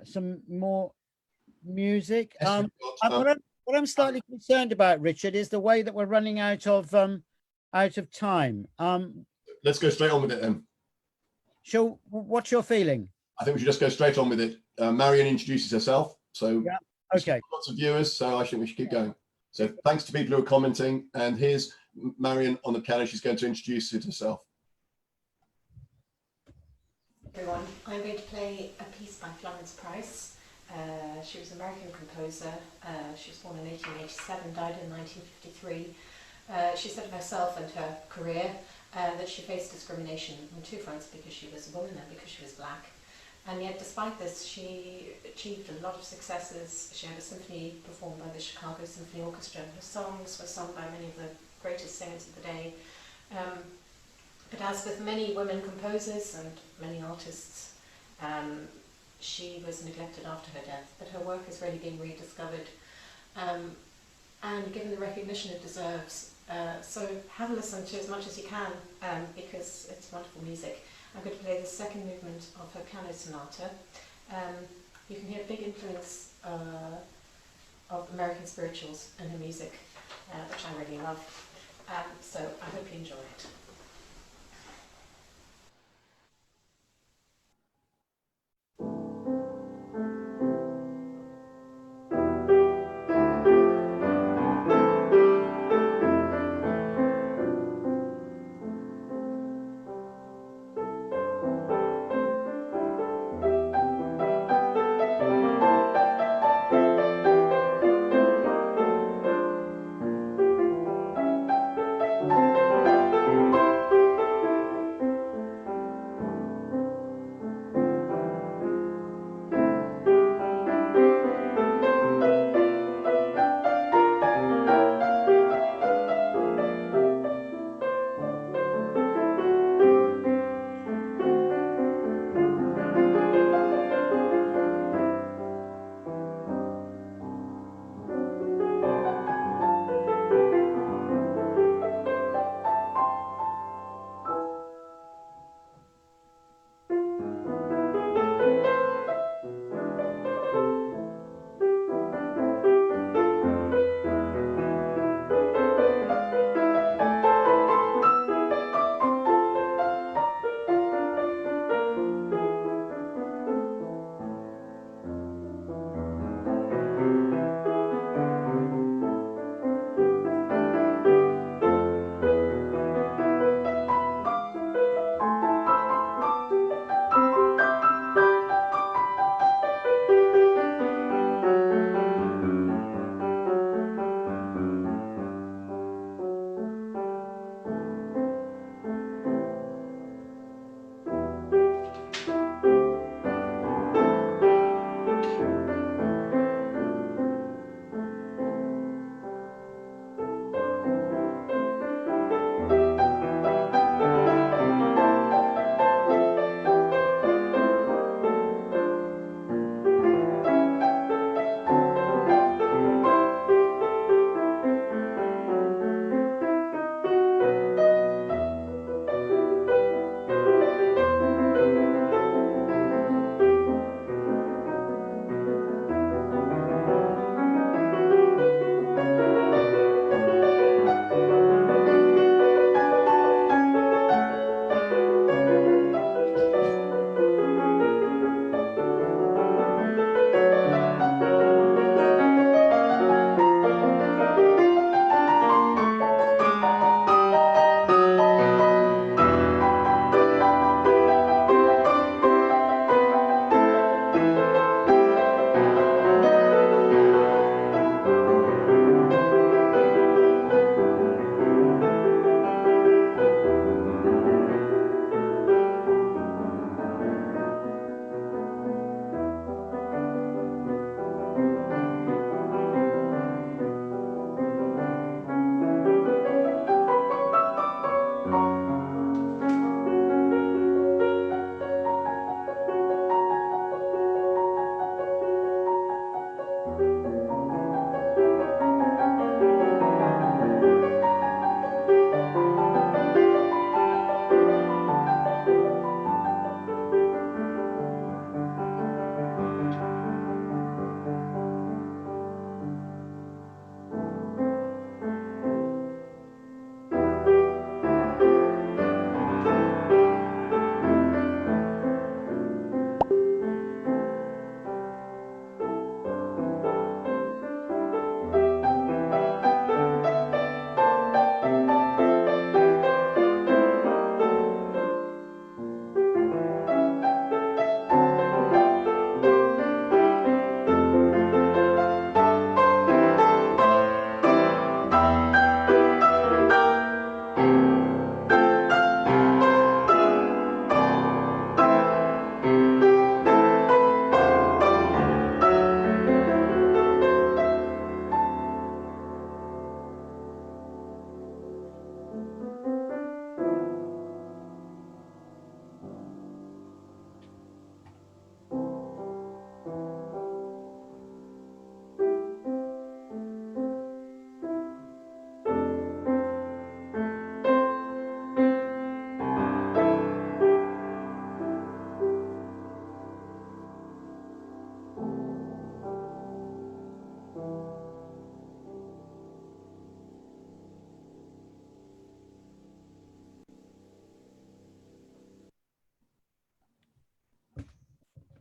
some more music. Yes, we've got, What I'm slightly concerned about, Richard, is the way that we're running out of time. let's go straight on with it then. What's your feeling? I think we should just go straight on with it. Marion introduces herself. So Yeah, okay. Lots of viewers, so I think we should keep going. So thanks to people who are commenting. And here's Marion on the piano. She's going to introduce it herself. Everyone, I'm going to play a piece by Florence Price. She was an American composer. She was born in 1887, died in 1953. She said of herself and her career that she faced discrimination on two fronts, because she was a woman and because she was black. And yet, despite this, she achieved a lot of successes. She had a symphony performed by the Chicago Symphony Orchestra. Her songs were sung by many of the greatest singers of the day. But as with many women composers and many artists, she was neglected after her death. But her work has really been rediscovered and given the recognition it deserves. So have a listen to as much as you can, because it's wonderful music. I'm going to play the second movement of her piano sonata. You can hear a big influence of American spirituals in her music, which I really love. So I hope you enjoy it.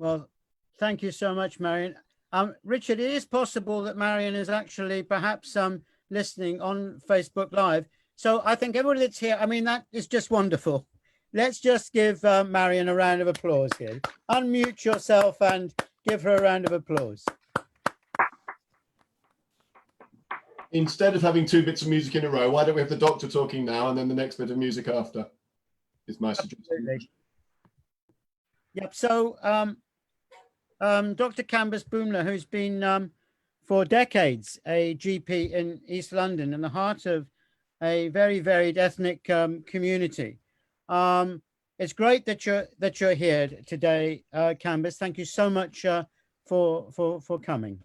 Well, thank you so much, Marion. Richard, it is possible that Marion is actually perhaps listening on Facebook Live. So I think everybody that's here, I mean, that is just wonderful. Let's just give Marion a round of applause here. Unmute yourself and give her a round of applause. Instead of having 2 bits of music in a row, why don't we have the doctor talking now and then the next bit of music after? Is my suggestion. Absolutely. Yep. So Dr. Kambiz Boomla, who's been for decades a GP in East London in the heart of a very varied ethnic community. It's great that you're here today, Kambiz. Thank you so much for coming.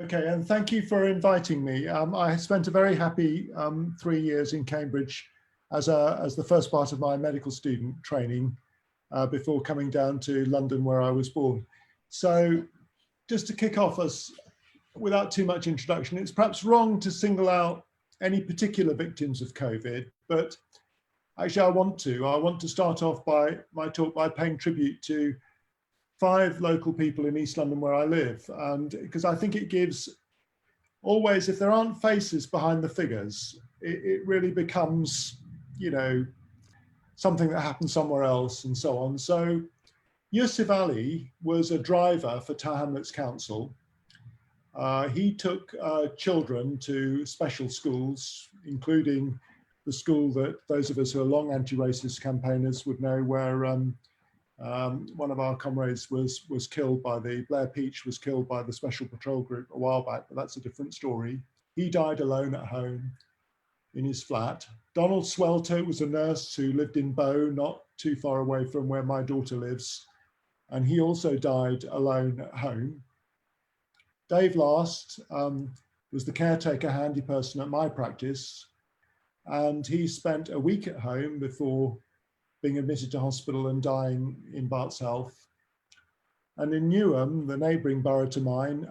Okay, and thank you for inviting me. I spent a very happy 3 years in Cambridge as the first part of my medical student training before coming down to London, where I was born. So just to kick off without too much introduction, it's perhaps wrong to single out any particular victims of COVID, but actually I want to start off my talk by paying tribute to 5 local people in East London where I live, and because I think it gives always, if there aren't faces behind the figures, it really becomes, you know, something that happened somewhere else and so on. So Yusuf Ali was a driver for Tower Hamlets Council. He took children to special schools, including the school that those of us who are long anti-racist campaigners would know, where one of our comrades was killed by Blair Peach was killed by the Special Patrol Group a while back, but that's a different story. He died alone at home in his flat. Donald Swelter was a nurse who lived in Bow, not too far away from where my daughter lives, and he also died alone at home. Dave Last was the caretaker handy person at my practice, and he spent a week at home before being admitted to hospital and dying in Bart's Health. And in Niamh, the neighbouring borough to mine,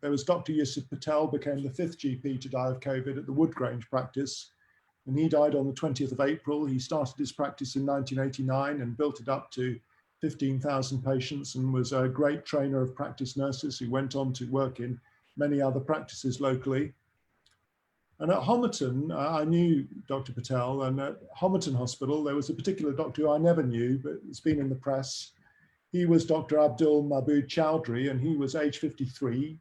there was Dr. Yusuf Patel, became the 5th GP to die of COVID at the Woodgrange practice. And he died on the 20th of April. He started his practice in 1989 and built it up to 15,000 patients, and was a great trainer of practice nurses who went on to work in many other practices locally. And at Homerton, I knew Dr. Patel, and at Homerton Hospital, there was a particular doctor who I never knew, but it's been in the press. He was Dr. Abdul Mahbub Chowdhury, and he was age 53.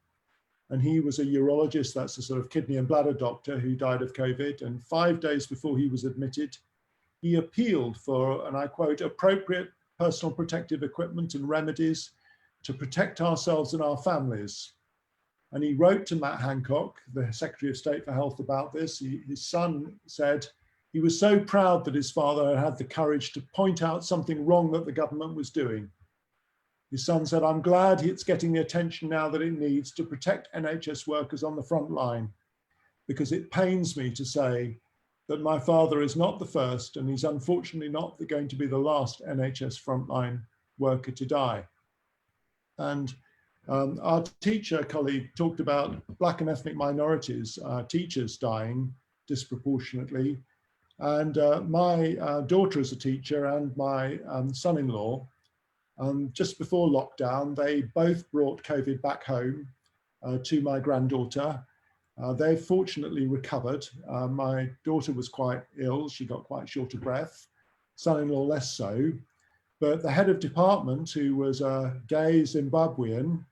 And he was a urologist, that's a sort of kidney and bladder doctor, who died of COVID. And 5 days before he was admitted, he appealed for, and I quote, appropriate personal protective equipment and remedies to protect ourselves and our families. And he wrote to Matt Hancock, the Secretary of State for Health, about this. His son said he was so proud that his father had had the courage to point out something wrong that the government was doing. His son said, I'm glad it's getting the attention now that it needs to protect NHS workers on the front line, because it pains me to say that my father is not the first, and he's unfortunately not going to be the last NHS frontline worker to die. And our teacher colleague talked about Black and ethnic minorities, teachers dying disproportionately. And my daughter is a teacher, and my son-in-law, just before lockdown, they both brought COVID back home to my granddaughter. They've fortunately recovered. My daughter was quite ill. She got quite short of breath. Son-in-law less so. But the head of department, who was a gay Zimbabwean,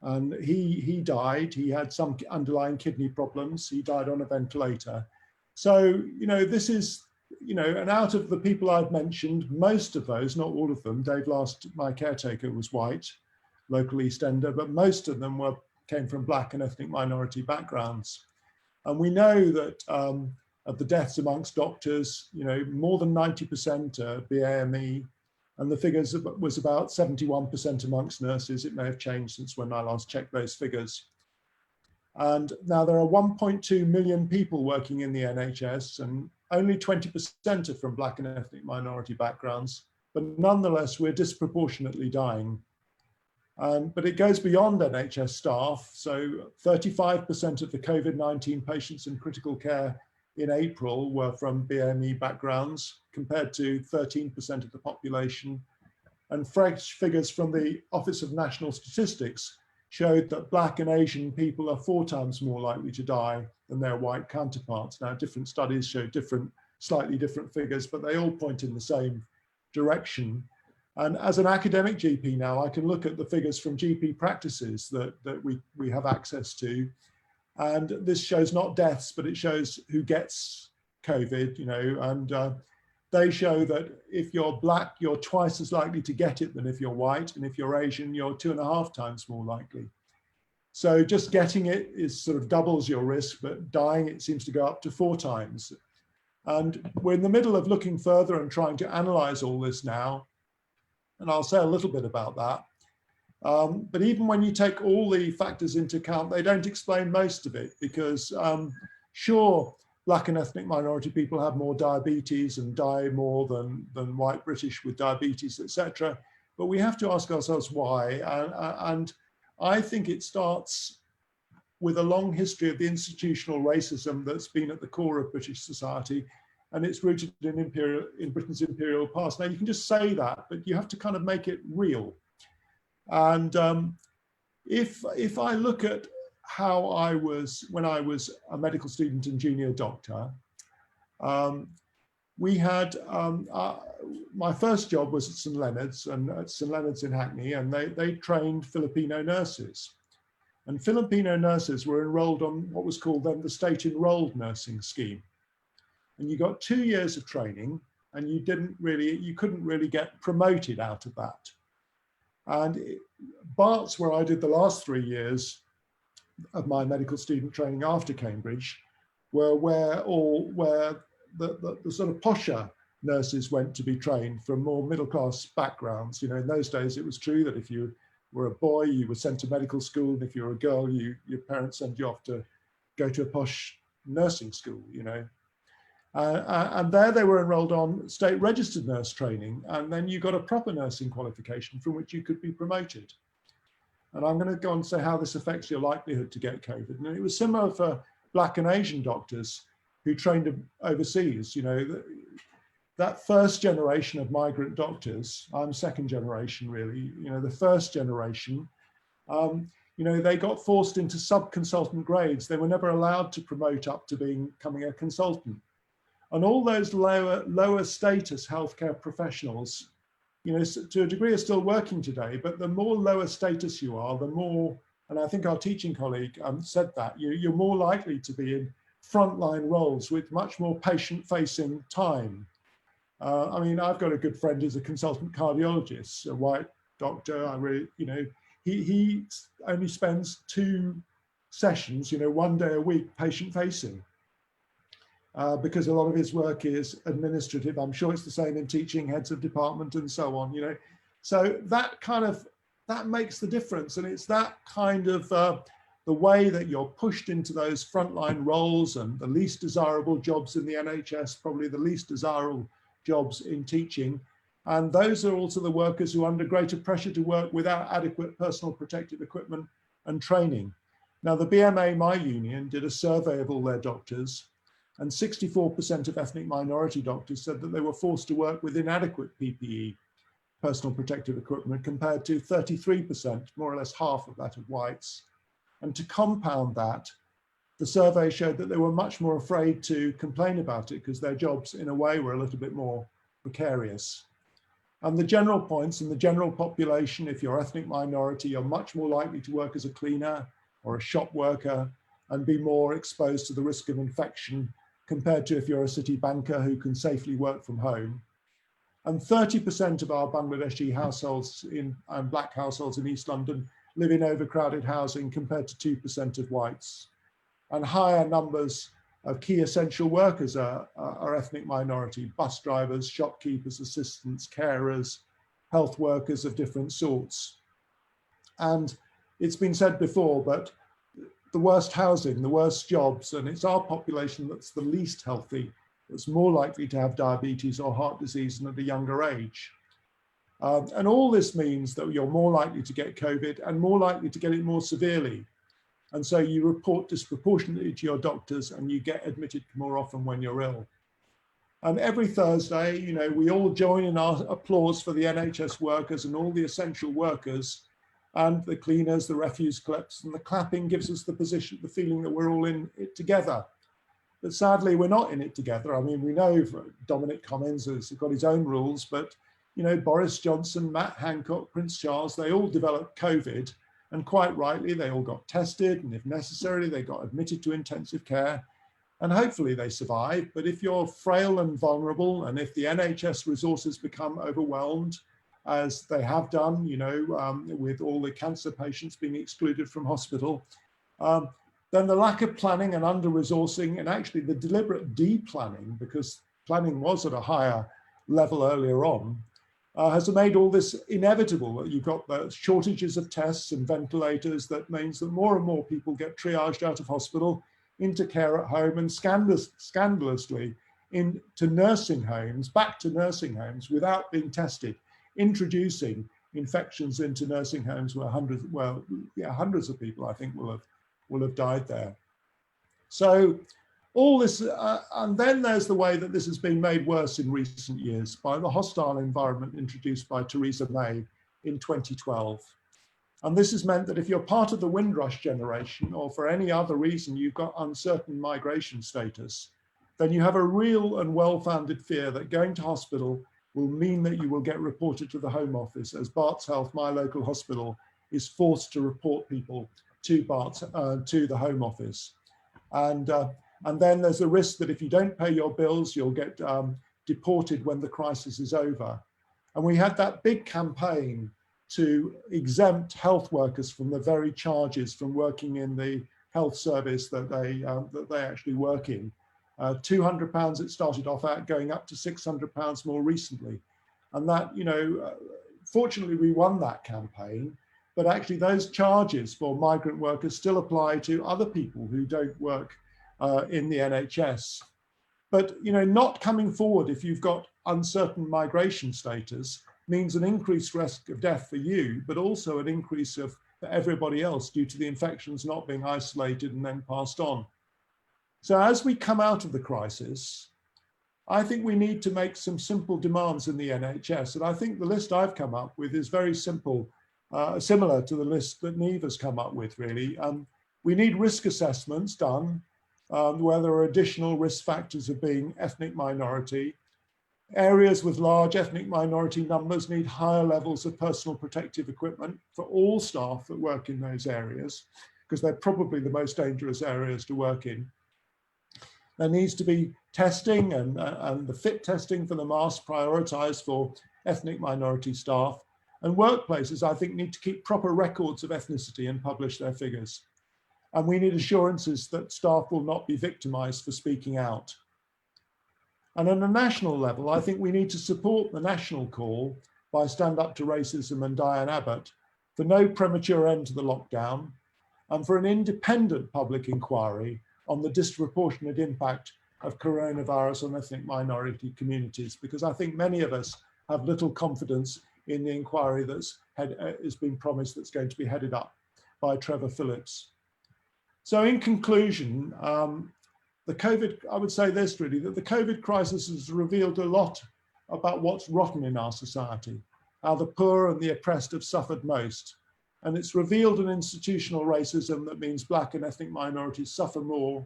and he died. He had some underlying kidney problems. He died on a ventilator. So, you know, this is, you know, and out of the people I've mentioned, most of those, not all of them, Dave Last, my caretaker, was white, local East Ender, but most of them came from Black and ethnic minority backgrounds. And we know that of the deaths amongst doctors, you know, more than 90% are BAME, and the figures was about 71% amongst nurses. It may have changed since when I last checked those figures. And now there are 1.2 million people working in the NHS, and only 20% are from Black and ethnic minority backgrounds, but nonetheless, we're disproportionately dying. But it goes beyond NHS staff. So 35% of the COVID-19 patients in critical care in April were from BAME backgrounds, compared to 13% of the population And fresh figures from the Office of National Statistics showed that Black and Asian people are 4 times more likely to die than their white counterparts. Now, different studies show slightly different figures, but they all point in the same direction. And as an academic GP now, I can look at the figures from GP practices that we have access to. And this shows not deaths, but it shows who gets COVID, you know, and they show that if you're Black, you're twice as likely to get it than if you're white. And if you're Asian, you're 2.5 times more likely. So just getting it is sort of doubles your risk, but dying, it seems to go up to 4 times. And we're in the middle of looking further and trying to analyze all this now. And I'll say a little bit about that. But even when you take all the factors into account, they don't explain most of it because sure, Black and ethnic minority people have more diabetes and die more than white British with diabetes, etc. But we have to ask ourselves why. And I think it starts with a long history of the institutional racism that's been at the core of British society, and it's rooted in Britain's imperial past. Now you can just say that, but you have to kind of make it real. And if I look at how I was when I was a medical student and junior doctor, we had my first job was at St Leonard's, and at St Leonard's in Hackney, and they trained Filipino nurses. And Filipino nurses were enrolled on what was called then the state enrolled nursing scheme. And you got 2 years of training, and you couldn't really get promoted out of that. And Bart's, where I did the last 3 years of my medical student training after Cambridge, were where the sort of posher nurses went to be trained from more middle class backgrounds. You know, in those days, it was true that if you were a boy, you were sent to medical school, and if you were a girl, your parents sent you off to go to a posh nursing school, you know. And there they were enrolled on state registered nurse training, and then you got a proper nursing qualification from which you could be promoted. And I'm going to go on and say how this affects your likelihood to get COVID. And it was similar for Black and Asian doctors who trained overseas. You know, that first generation of migrant doctors, I'm second generation really, you know, the first generation, you know, they got forced into sub-consultant grades. They were never allowed to promote up to becoming a consultant. And all those lower status healthcare professionals, you know, to a degree are still working today, but the more lower status you are, the more, and I think our teaching colleague said that, you're more likely to be in frontline roles with much more patient-facing time. I mean, I've got a good friend who's a consultant cardiologist, a white doctor. I really, you know, he only spends 2 sessions, you know, 1 day a week patient-facing. Because a lot of his work is administrative. I'm sure it's the same in teaching, heads of department and so on, you know. So that makes the difference. And it's that kind of the way that you're pushed into those frontline roles and the least desirable jobs in the NHS, probably the least desirable jobs in teaching. And those are also the workers who are under greater pressure to work without adequate personal protective equipment and training. Now, the BMA, my union, did a survey of all their doctors, and 64% of ethnic minority doctors said that they were forced to work with inadequate PPE, personal protective equipment, compared to 33%, more or less half of that of whites. And to compound that, the survey showed that they were much more afraid to complain about it because their jobs, in a way, were a little bit more precarious. And the general points in the general population, if you're ethnic minority, you're much more likely to work as a cleaner or a shop worker and be more exposed to the risk of infection compared to if you're a city banker who can safely work from home. And 30% of our Bangladeshi households and Black households in East London live in overcrowded housing compared to 2% of whites. And higher numbers of key essential workers are ethnic minority: bus drivers, shopkeepers, assistants, carers, health workers of different sorts. And it's been said before, but the worst housing, the worst jobs, and it's our population that's the least healthy, that's more likely to have diabetes or heart disease and at a younger age. And all this means that you're more likely to get COVID and more likely to get it more severely. And so you report disproportionately to your doctors and you get admitted more often when you're ill. And every Thursday, you know, we all join in our applause for the NHS workers and all the essential workers and the cleaners, the refuse collectors, and the clapping gives us the feeling that we're all in it together. But sadly, we're not in it together. I mean, we know Dominic Cummings has got his own rules, but, you know, Boris Johnson, Matt Hancock, Prince Charles, they all developed COVID, and quite rightly, they all got tested, and if necessary, they got admitted to intensive care. And hopefully they survive. But if you're frail and vulnerable, and if the NHS resources become overwhelmed, as they have done, you know, with all the cancer patients being excluded from hospital, then the lack of planning and under-resourcing, and actually the deliberate de-planning, because planning was at a higher level earlier on, has made all this inevitable. You've got the shortages of tests and ventilators. That means that more and more people get triaged out of hospital into care at home, and scandalously into nursing homes, back to nursing homes without being tested, introducing infections into nursing homes where hundreds of people, I think, will have died there. So all this, and then there's the way that this has been made worse in recent years by the hostile environment introduced by Theresa May in 2012. And this has meant that if you're part of the Windrush generation, or for any other reason you've got uncertain migration status, then you have a real and well-founded fear that going to hospital will mean that you will get reported to the Home Office, as Barts Health, my local hospital, is forced to report people to the Home Office. And then there's a risk that if you don't pay your bills, you'll get deported when the crisis is over. And we had that big campaign to exempt health workers from the very charges from working in the health service that they actually work in. £200 it started off at, going up to £600 more recently. And that, you know, fortunately we won that campaign, but actually those charges for migrant workers still apply to other people who don't work in the NHS. But, you know, not coming forward if you've got uncertain migration status means an increased risk of death for you, but also an increase for everybody else due to the infections not being isolated and then passed on. So as we come out of the crisis, I think we need to make some simple demands in the NHS. And I think the list I've come up with is very simple, similar to the list that Niamh has come up with, really. We need risk assessments done, where there are additional risk factors of being ethnic minority. Areas with large ethnic minority numbers need higher levels of personal protective equipment for all staff that work in those areas, because they're probably the most dangerous areas to work in. There needs to be testing and the fit testing for the mask prioritised for ethnic minority staff. And workplaces, I think, need to keep proper records of ethnicity and publish their figures. And we need assurances that staff will not be victimised for speaking out. And on a national level, I think we need to support the national call by Stand Up to Racism and Diane Abbott for no premature end to the lockdown, and for an independent public inquiry on the disproportionate impact of coronavirus on ethnic minority communities, because I think many of us have little confidence in the inquiry that's has been promised that's going to be headed up by Trevor Phillips. So in conclusion, the COVID, I would say this really, that the COVID crisis has revealed a lot about what's rotten in our society, how the poor and the oppressed have suffered most. And it's revealed an institutional racism that means Black and ethnic minorities suffer more,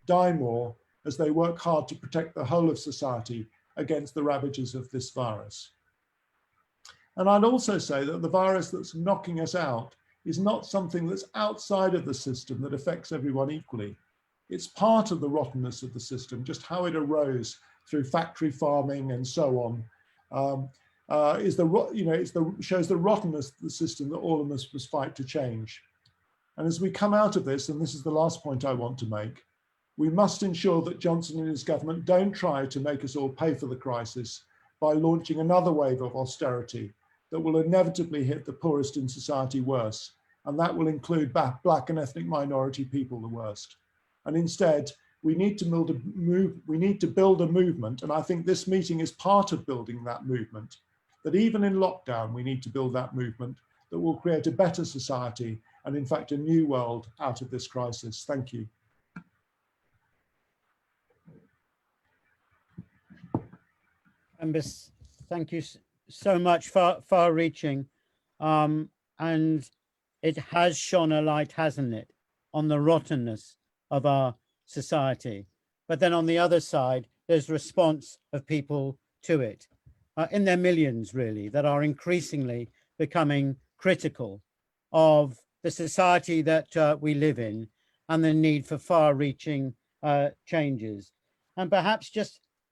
die more, as they work hard to protect the whole of society against the ravages of this virus. And I'd also say that the virus that's knocking us out is not something that's outside of the system that affects everyone equally. It's part of the rottenness of the system, just how it arose through factory farming and so on. Shows the rottenness of the system that all of us must fight to change. And as we come out of this, and this is the last point I want to make, we must ensure that Johnson and his government don't try to make us all pay for the crisis by launching another wave of austerity that will inevitably hit the poorest in society worse. And that will include Black and ethnic minority people the worst. And instead, we need to build a movement, and I think this meeting is part of building that movement, that even in lockdown, we need to build that movement that will create a better society and in fact a new world out of this crisis. Thank you. Kambiz, thank you so much, far-reaching, and it has shone a light, hasn't it, on the rottenness of our society. But then on the other side, there's response of people to it, in their millions, really, that are increasingly becoming critical of the society that we live in and the need for far-reaching changes. And perhaps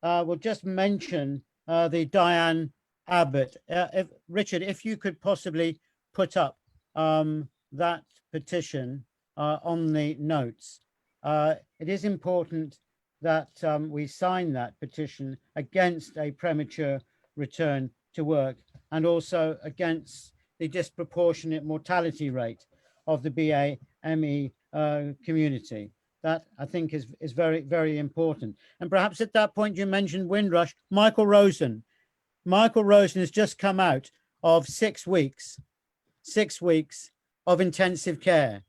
we'll just mention the Diane Abbott. Richard, if you could possibly put up that petition on the notes. It is important that we sign that petition against a premature return to work and also against the disproportionate mortality rate of the BAME community. That I think is very, very important. And perhaps at that point you mentioned Windrush. Michael Rosen has just come out of 6 weeks of intensive care.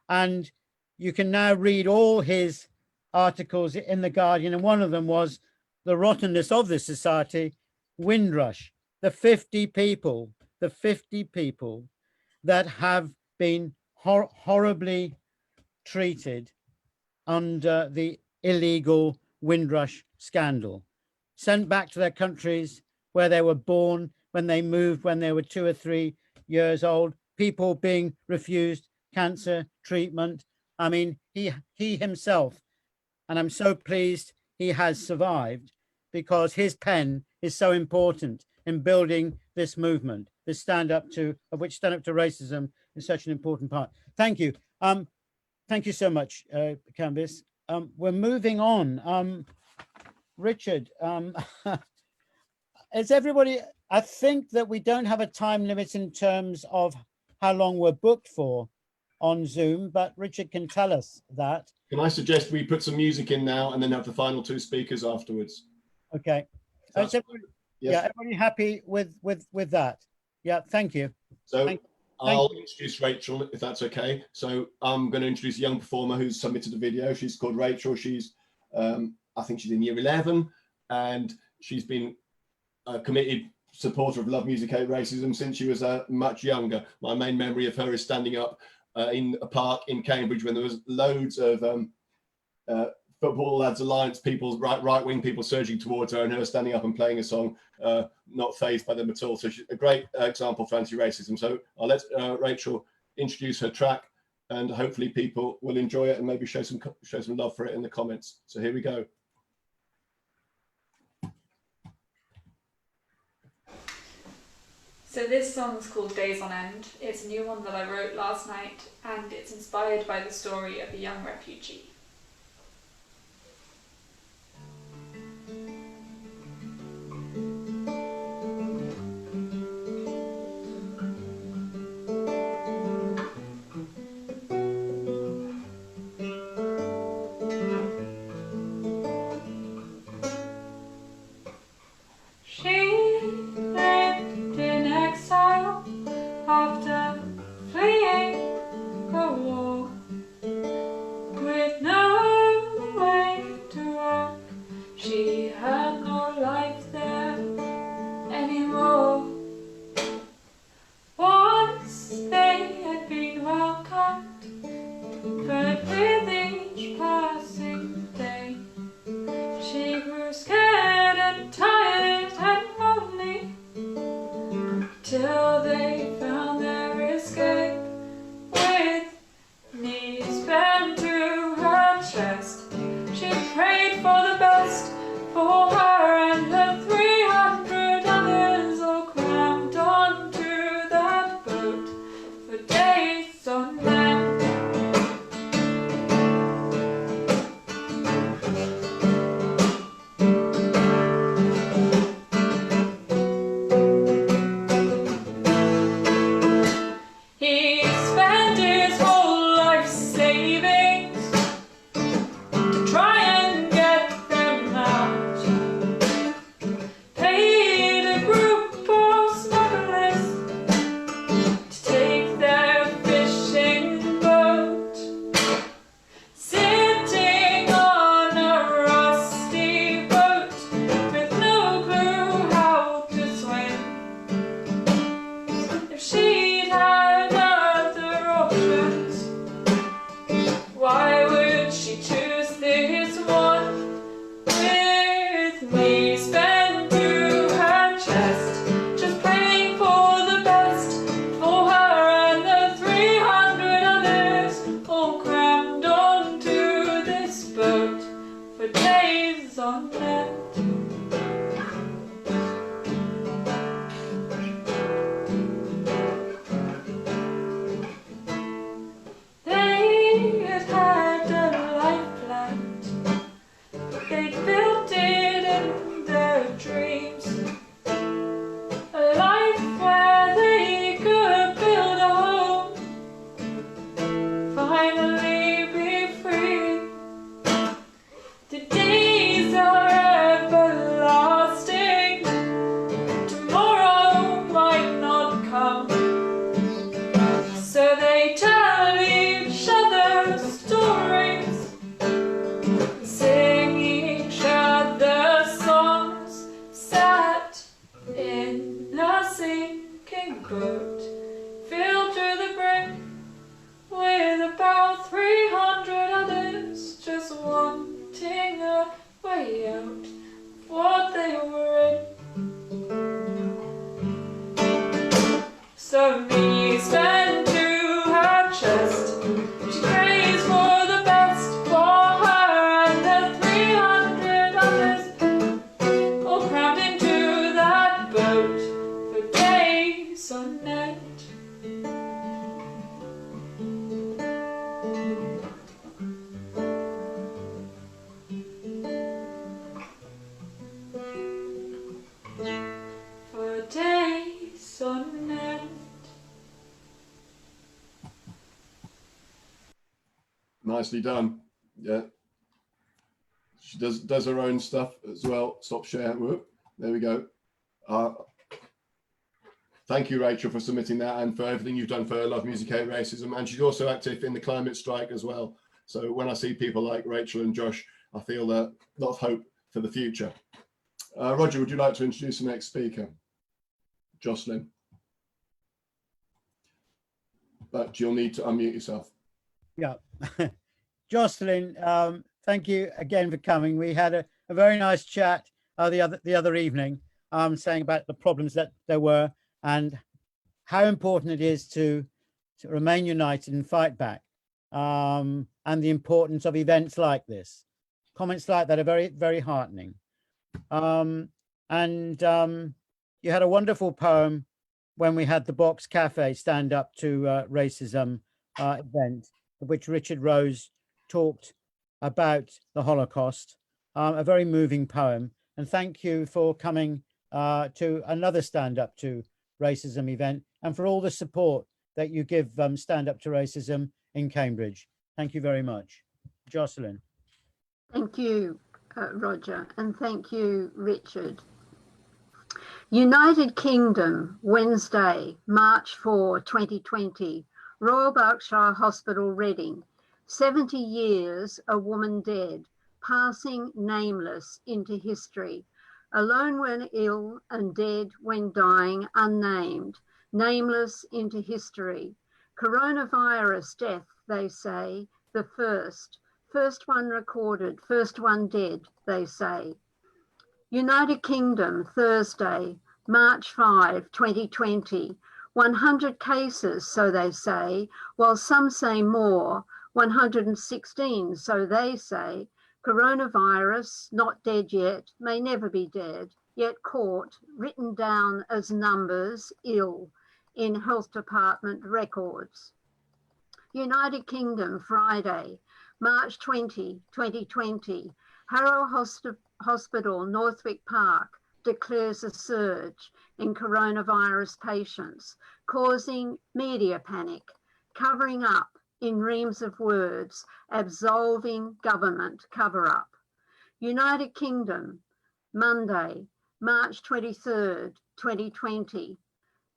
And you can now read all his articles in The Guardian. And one of them was the rottenness of the society, Windrush, the 50 people that have been horribly treated under the illegal Windrush scandal, sent back to their countries where they were born, when they moved, when they were 2 or 3 years old, people being refused cancer treatment. I mean, he himself, and I'm so pleased he has survived because his pen is so important in building this movement, this stand up to racism is such an important part. Thank you. Thank you so much, Kambiz. We're moving on. Richard, is everybody, I think that we don't have a time limit in terms of how long we're booked for on Zoom, but Richard can tell us that. Can I suggest we put some music in now and then have the final 2 speakers afterwards? Okay. Yes. Yeah, everybody happy with that? Yeah, thank you. So I'll introduce Rachel, if that's okay. So I'm going to introduce a young performer who's submitted a video. She's called Rachel. She's, I think she's in year 11, and she's been a committed supporter of Love Music Hate Racism since she was much younger. My main memory of her is standing up in a park in Cambridge when there was loads of Football Lads Alliance people, right-wing people surging towards her, and her standing up and playing a song, not fazed by them at all. So she's a great example for anti-racism. So I'll let Rachel introduce her track, and hopefully people will enjoy it and maybe show some love for it in the comments. So here we go. So this song's called Days on End. It's a new one that I wrote last night, and it's inspired by the story of a young refugee. After fleeing a war with no Why would she choose this one? With me spent to her chest, just praying for the best for her and the 300 others, all crammed onto this boat for days on end. They had had a life planned, but they built it in their dreams. A life where they could build a home, finally be free. The days are everlasting, tomorrow might not come. So they tell each other stories, sing each other songs, sat in a sinking boat, filled to the brim with about 300 others, just wanting a way out of what they were in. So me spent to her chest, she prays for the best for her and the 300 others, all crammed into that boat for days on end. For days on end. Nicely done. Yeah. She does her own stuff as well. Stop share. Whoop. There we go. Thank you, Rachel, for submitting that and for everything you've done for Love Music Hate Racism. And she's also active in the climate strike as well. So when I see people like Rachel and Josh, I feel a lot of hope for the future. Roger, would you like to introduce the next speaker? Jocelyn. But you'll need to unmute yourself. Yeah. Jocelyn, thank you again for coming. We had a very nice chat the other evening, saying about the problems that there were and how important it is to remain united and fight back, and the importance of events like this. Comments like that are very, very heartening. You had a wonderful poem when we had the Box Cafe stand up to racism event, of which Richard Rose talked about the Holocaust, a very moving poem. And thank you for coming to another Stand Up to Racism event and for all the support that you give Stand Up to Racism in Cambridge. Thank you very much. Jocelyn. Thank you, Roger, and thank you, Richard. United Kingdom, Wednesday, March 4, 2020, Royal Berkshire Hospital, Reading. 70 years, a woman dead, passing nameless into history. Alone when ill and dead when dying, unnamed, nameless into history. Coronavirus death, they say, the first one recorded, first one dead, they say. United Kingdom, Thursday, March 5, 2020, 100 cases, so they say, while some say more, 116, so they say. Coronavirus, not dead yet, may never be dead, yet caught, written down as numbers, ill, in Health Department records. United Kingdom, Friday, March 20, 2020, Harrow Hospital, Northwick Park, declares a surge in coronavirus patients, causing media panic, covering up in reams of words, absolving government cover-up. United Kingdom, Monday, March 23rd, 2020.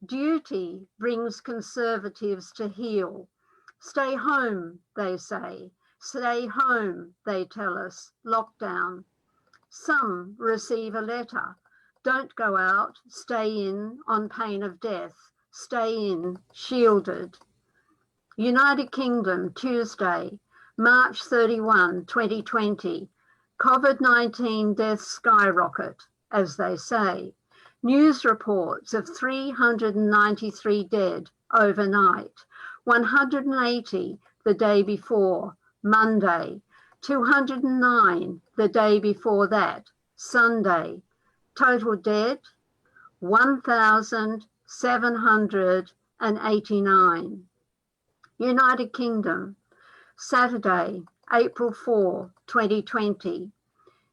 Duty brings Conservatives to heel. Stay home, they say. Stay home, they tell us. Lockdown. Some receive a letter. Don't go out, stay in on pain of death. Stay in, shielded. United Kingdom, Tuesday, March 31, 2020, COVID-19 deaths skyrocket, as they say. News reports of 393 dead overnight, 180 the day before, Monday, 209 the day before that, Sunday. Total dead, 1,789. United Kingdom, Saturday, April 4, 2020.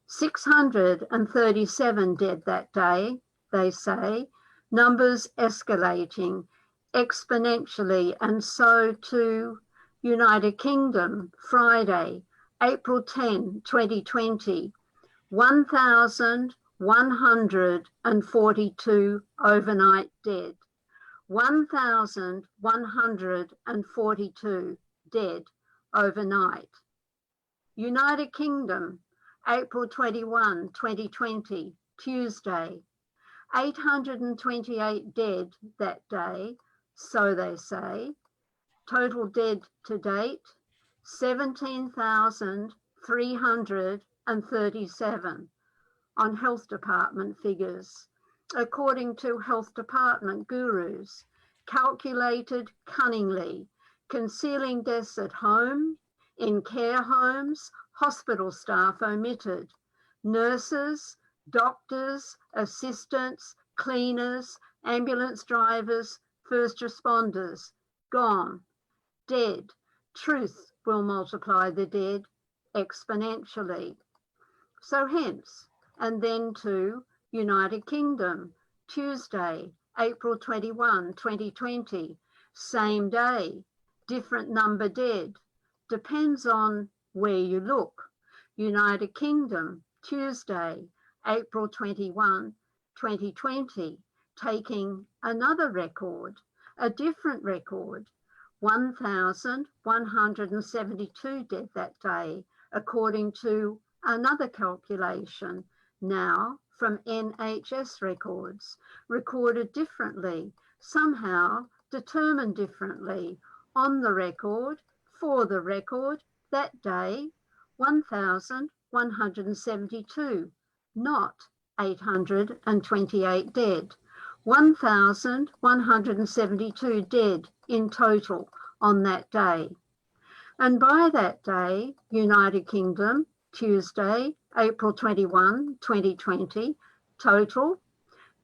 637 dead that day, they say. Numbers escalating exponentially, and so too United Kingdom, Friday, April 10, 2020. 1,142 overnight dead. 1,142 dead overnight. United Kingdom, April 21, 2020, Tuesday. 828 dead that day, so they say. Total dead to date, 17,337 on Health Department figures. According to Health Department gurus, calculated cunningly, concealing deaths at home, in care homes, hospital staff omitted, nurses, doctors, assistants, cleaners, ambulance drivers, first responders, gone, dead. Truth will multiply the dead exponentially. So hence, and then to United Kingdom, Tuesday, April 21, 2020, same day, different number dead, depends on where you look. United Kingdom, Tuesday, April 21, 2020, taking another record, a different record, 1,172 dead that day, according to another calculation, now from NHS records, recorded differently, somehow determined differently, on the record, for the record, that day, 1,172, not 828 dead. 1,172 dead in total on that day. And by that day, United Kingdom, Tuesday, April 21, 2020, total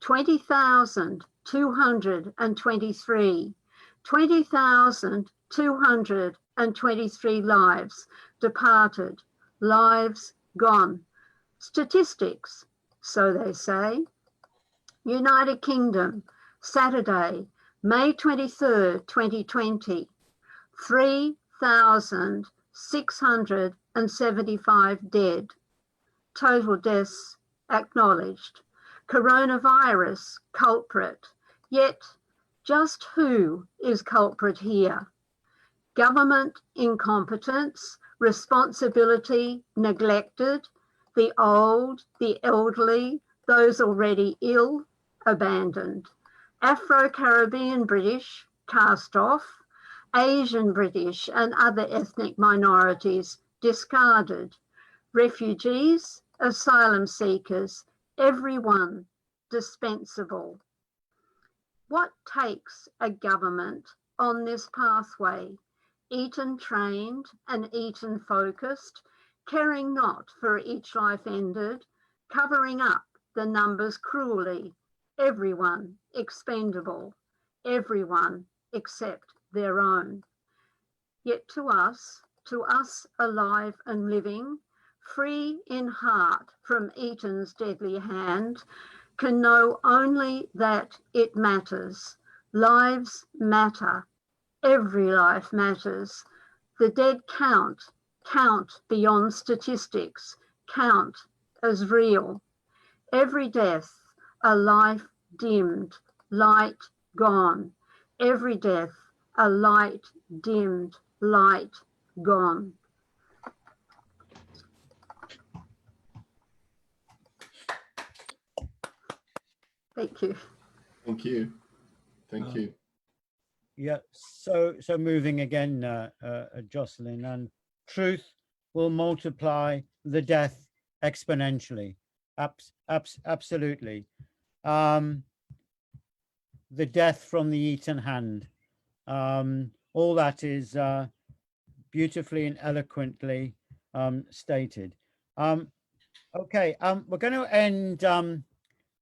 20,223. 20,223 lives departed, lives gone. Statistics, so they say. United Kingdom, Saturday, May 23rd, 2020, 3,675 dead. Total deaths acknowledged. Coronavirus culprit, yet just who is culprit here? Government incompetence, responsibility neglected, the old, the elderly, those already ill, abandoned. Afro-Caribbean British cast off, Asian British and other ethnic minorities discarded. Refugees, asylum seekers, everyone dispensable. What takes a government on this pathway, Eton trained and Eton focused, caring not for each life ended, covering up the numbers cruelly, everyone expendable, everyone except their own. Yet to us alive and living, free in heart from Eton's deadly hand, can know only that it matters. Lives matter. Every life matters. The dead count beyond statistics, count as real. Every death, a life dimmed, light gone. Every death, a light dimmed, light gone. Thank you. Thank you. Thank you. Yeah, so moving again, Jocelyn, and truth will multiply the death exponentially. Absolutely. The death from the eaten hand. All that is beautifully and eloquently stated. Okay, we're going to end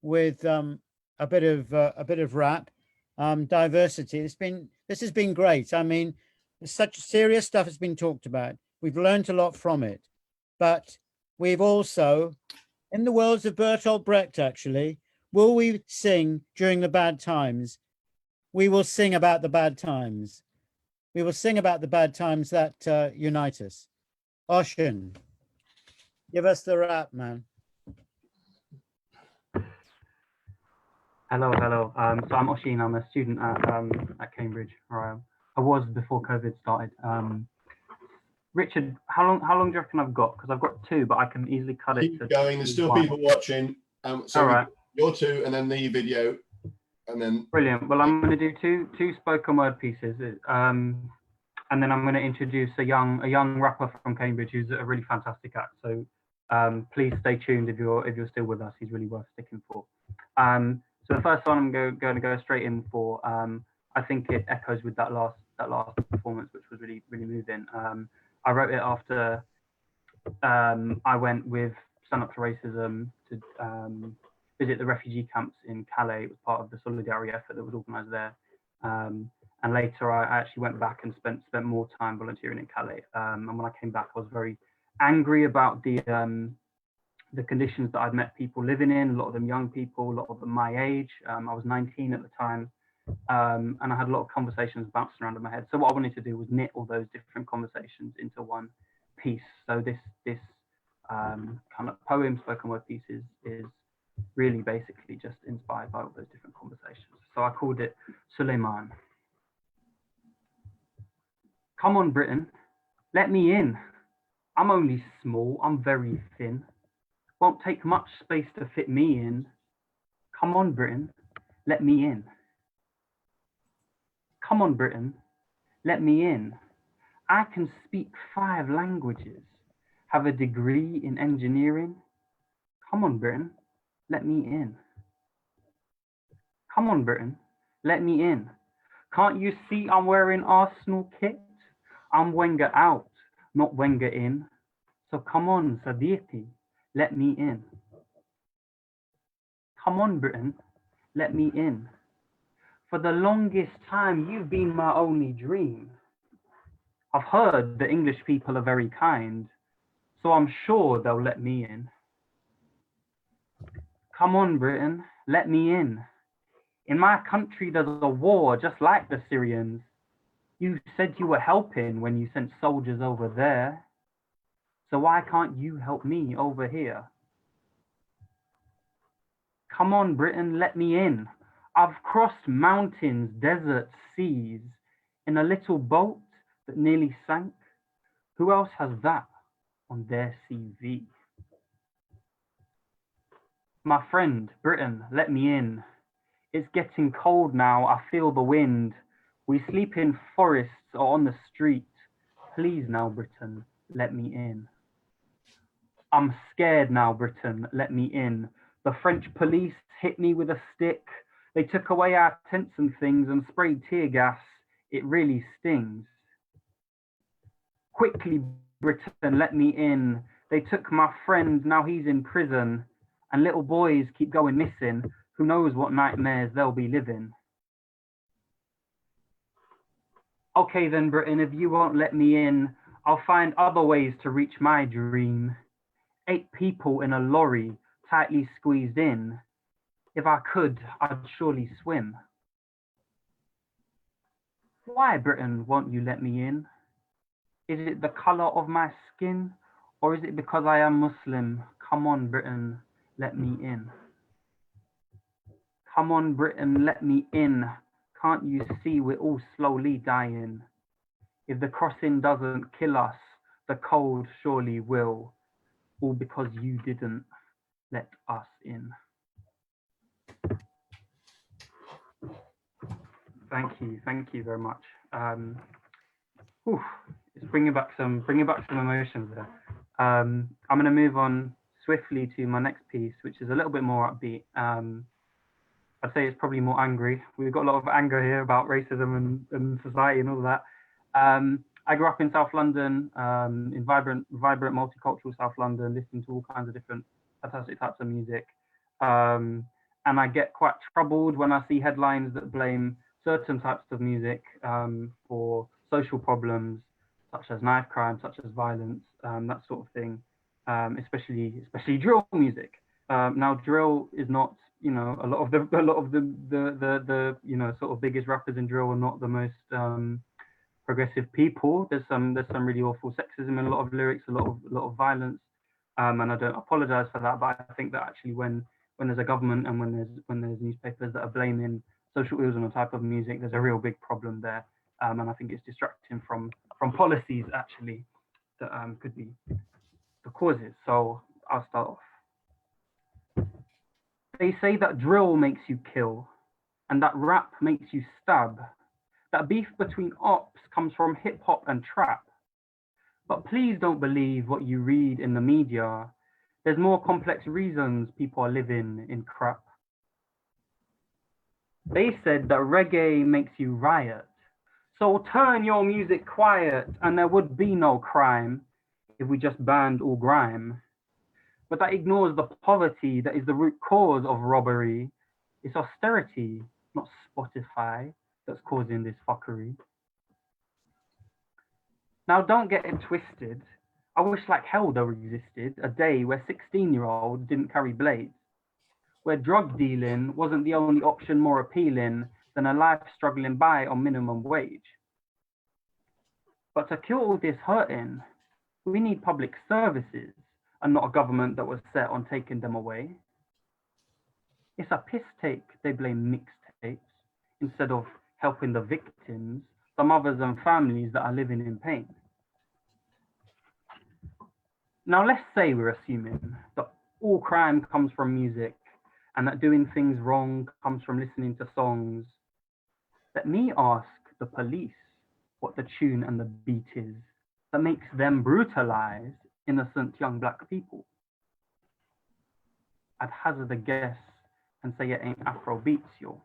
with a bit of rap. Diversity. This has been great. I mean, such serious stuff has been talked about. We've learned a lot from it, but we've also, in the words of Bertolt Brecht, actually, will we sing during the bad times? We will sing about the bad times. We will sing about the bad times that unite us. Oshin, give us the rap, man. Hello. So I'm Oshin. I'm a student at Cambridge, or I was before COVID started. Richard, how long do you reckon I've got? Because I've got 2, but I can easily cut it. Keep going. There's still 1. people watching. So all right, your 2, and then the video, and then. Brilliant. Well, I'm going to do two spoken word pieces, and then I'm going to introduce a young rapper from Cambridge who's a really fantastic act. So please stay tuned if you're still with us. He's really worth sticking for. So the first one I'm going to go straight in for. I think it echoes with that last performance, which was really moving. I wrote it after I went with Stand Up to Racism to visit the refugee camps in Calais. It was part of the solidarity effort that was organised there. And later I actually went back and spent more time volunteering in Calais. And when I came back, I was very angry about the conditions that I'd met people living in, a lot of them young people, a lot of them my age. I was 19 at the time. And I had a lot of conversations bouncing around in my head. So what I wanted to do was knit all those different conversations into one piece. So this kind of poem, spoken word piece is really basically just inspired by all those different conversations. So I called it Suleiman. Come on, Britain, let me in. I'm only small, I'm very thin. Won't take much space to fit me in. Come on, Britain, let me in. Come on, Britain, let me in. I can speak 5 languages, have a degree in engineering. Come on, Britain, let me in. Come on, Britain, let me in. Can't you see I'm wearing Arsenal kit? I'm Wenger out, not Wenger in. So come on, Sadiqi, let me in. Come on, Britain, let me in. For the longest time, you've been my only dream. I've heard the English people are very kind, so I'm sure they'll let me in. Come on, Britain, let me in. In my country, there's a war just like the Syrians. You said you were helping when you sent soldiers over there. So why can't you help me over here? Come on, Britain, let me in. I've crossed mountains, deserts, seas in a little boat that nearly sank. Who else has that on their CV? My friend, Britain, let me in. It's getting cold now, I feel the wind. We sleep in forests or on the street. Please now, Britain, let me in. I'm scared now, Britain, let me in. The French police hit me with a stick. They took away our tents and things and sprayed tear gas. It really stings. Quickly, Britain, let me in. They took my friend, now he's in prison. And little boys keep going missing. Who knows what nightmares they'll be living. Okay then, Britain, if you won't let me in, I'll find other ways to reach my dream. 8 people in a lorry, tightly squeezed in. If I could, I'd surely swim. Why, Britain, won't you let me in? Is it the colour of my skin, or is it because I am Muslim? Come on, Britain, let me in. Come on, Britain, let me in. Can't you see we're all slowly dying? If the crossing doesn't kill us, the cold surely will. All because you didn't let us in. Thank you very much. bringing back some emotions there. I'm going to move on swiftly to my next piece, which is a little bit more upbeat. I'd say it's probably more angry. We've got a lot of anger here about racism and society and all that. I grew up in South London, in vibrant, multicultural South London, listening to all kinds of different fantastic types of music. And I get quite troubled when I see headlines that blame certain types of music for social problems, such as knife crime, such as violence, that sort of thing, especially drill music. Now, drill is not, you know, a lot of the you know, sort of biggest rappers in drill are not the most progressive people. There's some really awful sexism in a lot of lyrics, a lot of violence, and I don't apologize for that. But I think that actually when there's a government and when there's newspapers that are blaming social ills on a type of music, there's a real big problem there, and I think it's distracting from policies actually that could be the causes. So I'll start off. They say that drill makes you kill, and that rap makes you stab. That beef between ops comes from hip hop and trap. But please don't believe what you read in the media. There's more complex reasons people are living in crap. They said that reggae makes you riot. So turn your music quiet and there would be no crime if we just banned all grime. But that ignores the poverty that is the root cause of robbery. It's austerity, not Spotify, that's causing this fuckery. Now don't get it twisted. I wish like hell there existed a day where 16-year-olds didn't carry blades, where drug dealing wasn't the only option more appealing than a life struggling by on minimum wage. But to cure all this hurting, we need public services and not a government that was set on taking them away. It's a piss take they blame mixtapes instead of helping the victims, the mothers and families that are living in pain. Now let's say we're assuming that all crime comes from music and that doing things wrong comes from listening to songs. Let me ask the police what the tune and the beat is that makes them brutalize innocent young black people. I'd hazard a guess and say it ain't Afro beats, yo.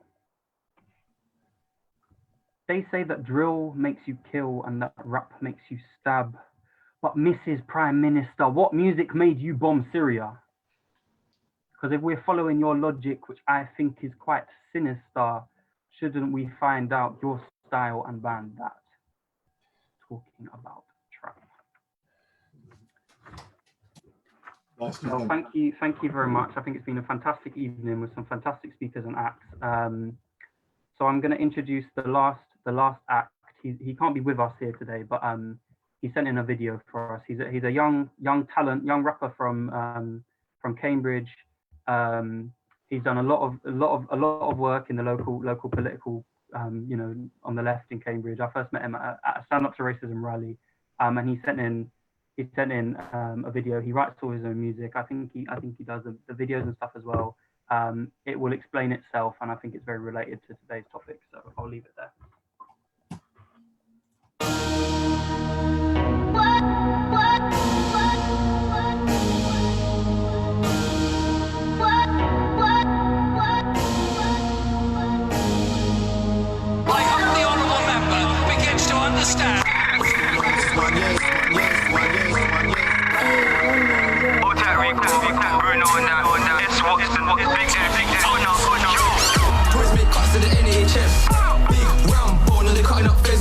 They say that drill makes you kill and that rap makes you stab. But Mrs. Prime Minister, what music made you bomb Syria? Because if we're following your logic, which I think is quite sinister, shouldn't we find out your style and ban that? Talking about trap. Nice. So thank you very much. I think it's been a fantastic evening with some fantastic speakers and acts. So I'm going to introduce the last act. He can't be with us here today, but he sent in a video for us. He's a young talent, young rapper from Cambridge. He's done a lot of work in the local political, you know, on the left in Cambridge. I first met him at a Stand Up to Racism rally, and he sent in a video. He writes all his own music. I think he does the videos and stuff as well. It will explain itself, and I think it's very related to today's topic. So I'll leave it there.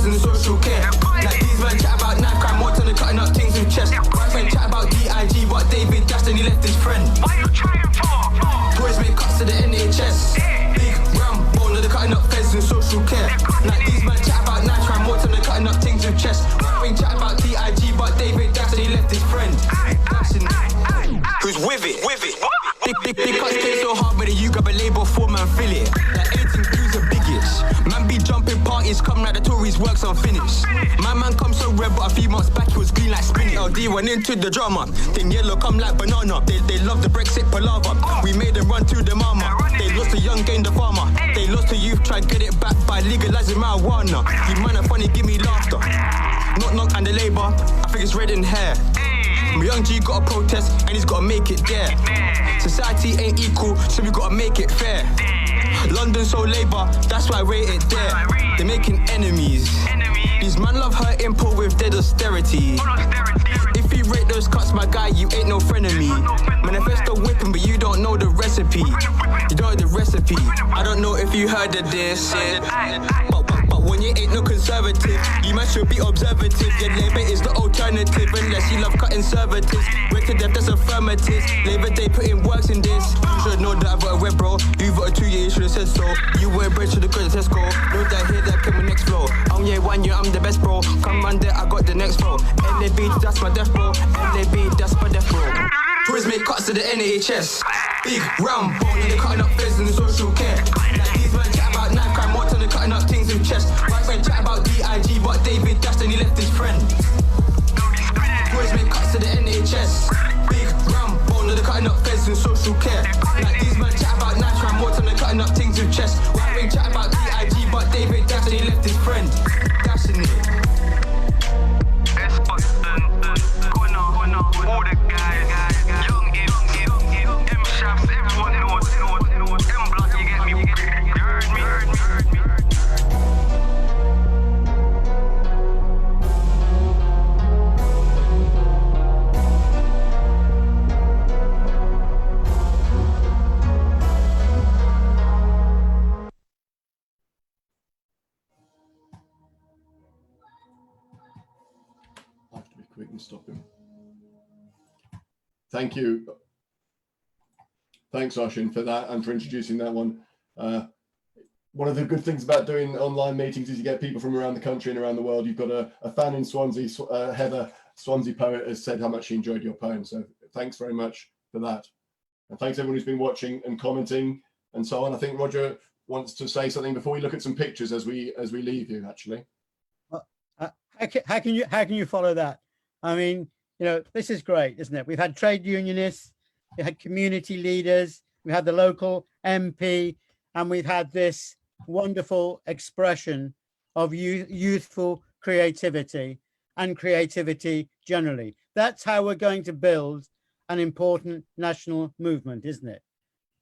Social care. Like these men chat about knife crime, more time than cutting up things with chest. Men chat about DIG, but David dashed and he left his friend. What are you trying for? Boys make cuts to the NHS. Big Rambo, now they're cutting up feds and social care. Like these men chat about knife crime, more time than cutting up things with chest. Men chat about DIG, but David dashed and he left his friend. Who's with it? Big cuts came so hard, whether you grab a label form and fill it. Like 18 crews are biggish. Man be jumping parties, come like the Tories works unfinished. My man come so red, but a few months back he was green like spinach. LD went into the drama, then yellow come like banana. They love the Brexit palaver. We made them run to the mama. They lost the young, gained the farmer. They lost the youth, tried get it back by legalizing marijuana. You man are funny, give me laughter. Knock knock and the labour, I think it's red in hair. My young G gotta protest and he's gotta make it there. Society ain't equal, so we gotta make it fair. London so labour, that's why I rate it there. They're making enemies. These man love her input with dead austerity. If you rate those cuts, my guy, you ain't no friend of me. Manifesto whipping, but you don't know the recipe. You don't know the recipe. I don't know if you heard of this. But when you ain't no conservative, you must should be observative. Yeah, Labour is the alternative, unless you love cutting conservatives. Wait to death, that's affirmative. Labour Day putting works in this. You should know that I voted red, bro. You voted 2 years, you should have said so. You were bred to the good Tesco. Know that here, that came my next flow. I'm yeah, 1 year, I'm the best, bro. Come run there, I got the next flow. NAB, that's my death, bro. NAB, that's my death, bro. Tourists make cuts to the NHS. Big round bone, and they're cutting up feds in the social care. Like these men chat about knife crime, more than they're cutting up things with chest. Right men chat about DIG, but David dashed and he left his friend. Tourists make cuts to the NHS. Big round bone, and they're cutting up feds in social care. Like these men chat about knife crime, more than they're cutting up things with chest. Right men chat about DIG, but David dashed and he left his friend. Dashing it. All the guys, young M shops, everyone knows, M block, you get me, you heard me. I have to be quick and stop him. Thank you. Thanks, Oshin, for that and for introducing that one. One of the good things about doing online meetings is you get people from around the country and around the world. You've got a fan in Swansea, Heather, Swansea poet, has said how much she enjoyed your poem. So thanks very much for that. And thanks everyone who's been watching and commenting and so on. I think Roger wants to say something before we look at some pictures as we leave you, actually. How can you follow that? I mean, you know, this is great, isn't it? We've had trade unionists, we had community leaders, we had the local MP, and we've had this wonderful expression of youthful creativity and creativity generally. That's how we're going to build an important national movement, isn't it?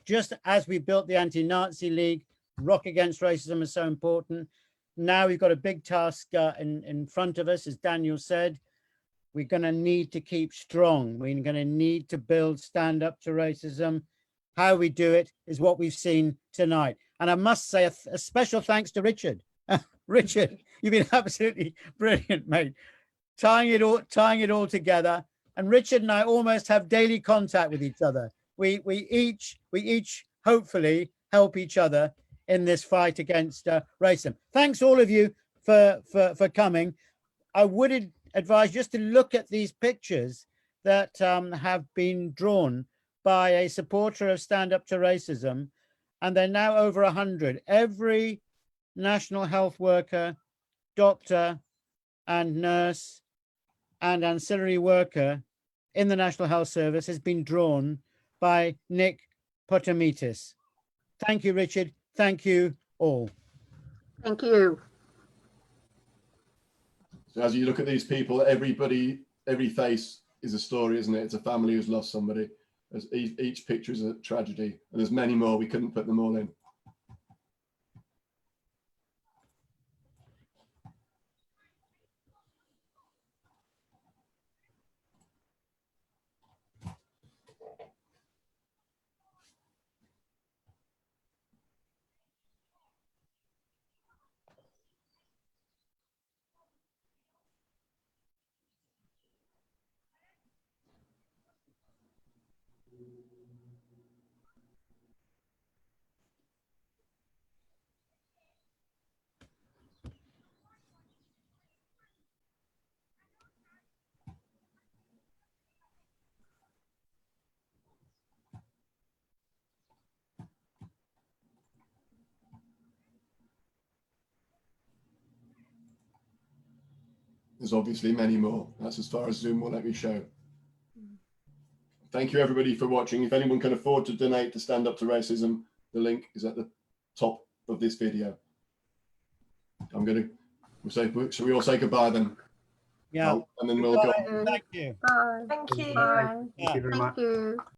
Just as we built the Anti-Nazi League, Rock Against Racism is so important. Now we've got a big task in front of us, as Daniel said. We're going to need to keep strong. We're going to need to build stand up to racism. How we do it is what we've seen tonight. And I must say a special thanks to Richard. Richard, you've been absolutely brilliant, mate. Tying it all together. And Richard and I almost have daily contact with each other. We each hopefully help each other in this fight against racism. Thanks all of you for coming. I would advise just to look at these pictures that have been drawn by a supporter of Stand Up to Racism, and they're now over 100. Every national health worker, doctor and nurse and ancillary worker in the National Health Service has been drawn by Nick Potamitis. Thank you, Richard. Thank you all. Thank you. So as you look at these people, every face is a story, isn't it? It's a family who's lost somebody. As each picture is a tragedy, and there's many more. We couldn't put them all in. There's obviously many more. That's as far as Zoom will let me show. Thank you everybody for watching. If anyone can afford to donate to Stand Up to Racism, the link is at the top of this video. I'm going to say, shall we all say goodbye then? Yeah. And then we'll go. Bye. Thank you. Bye. Thank you. Bye. Thank you very much. Thank you.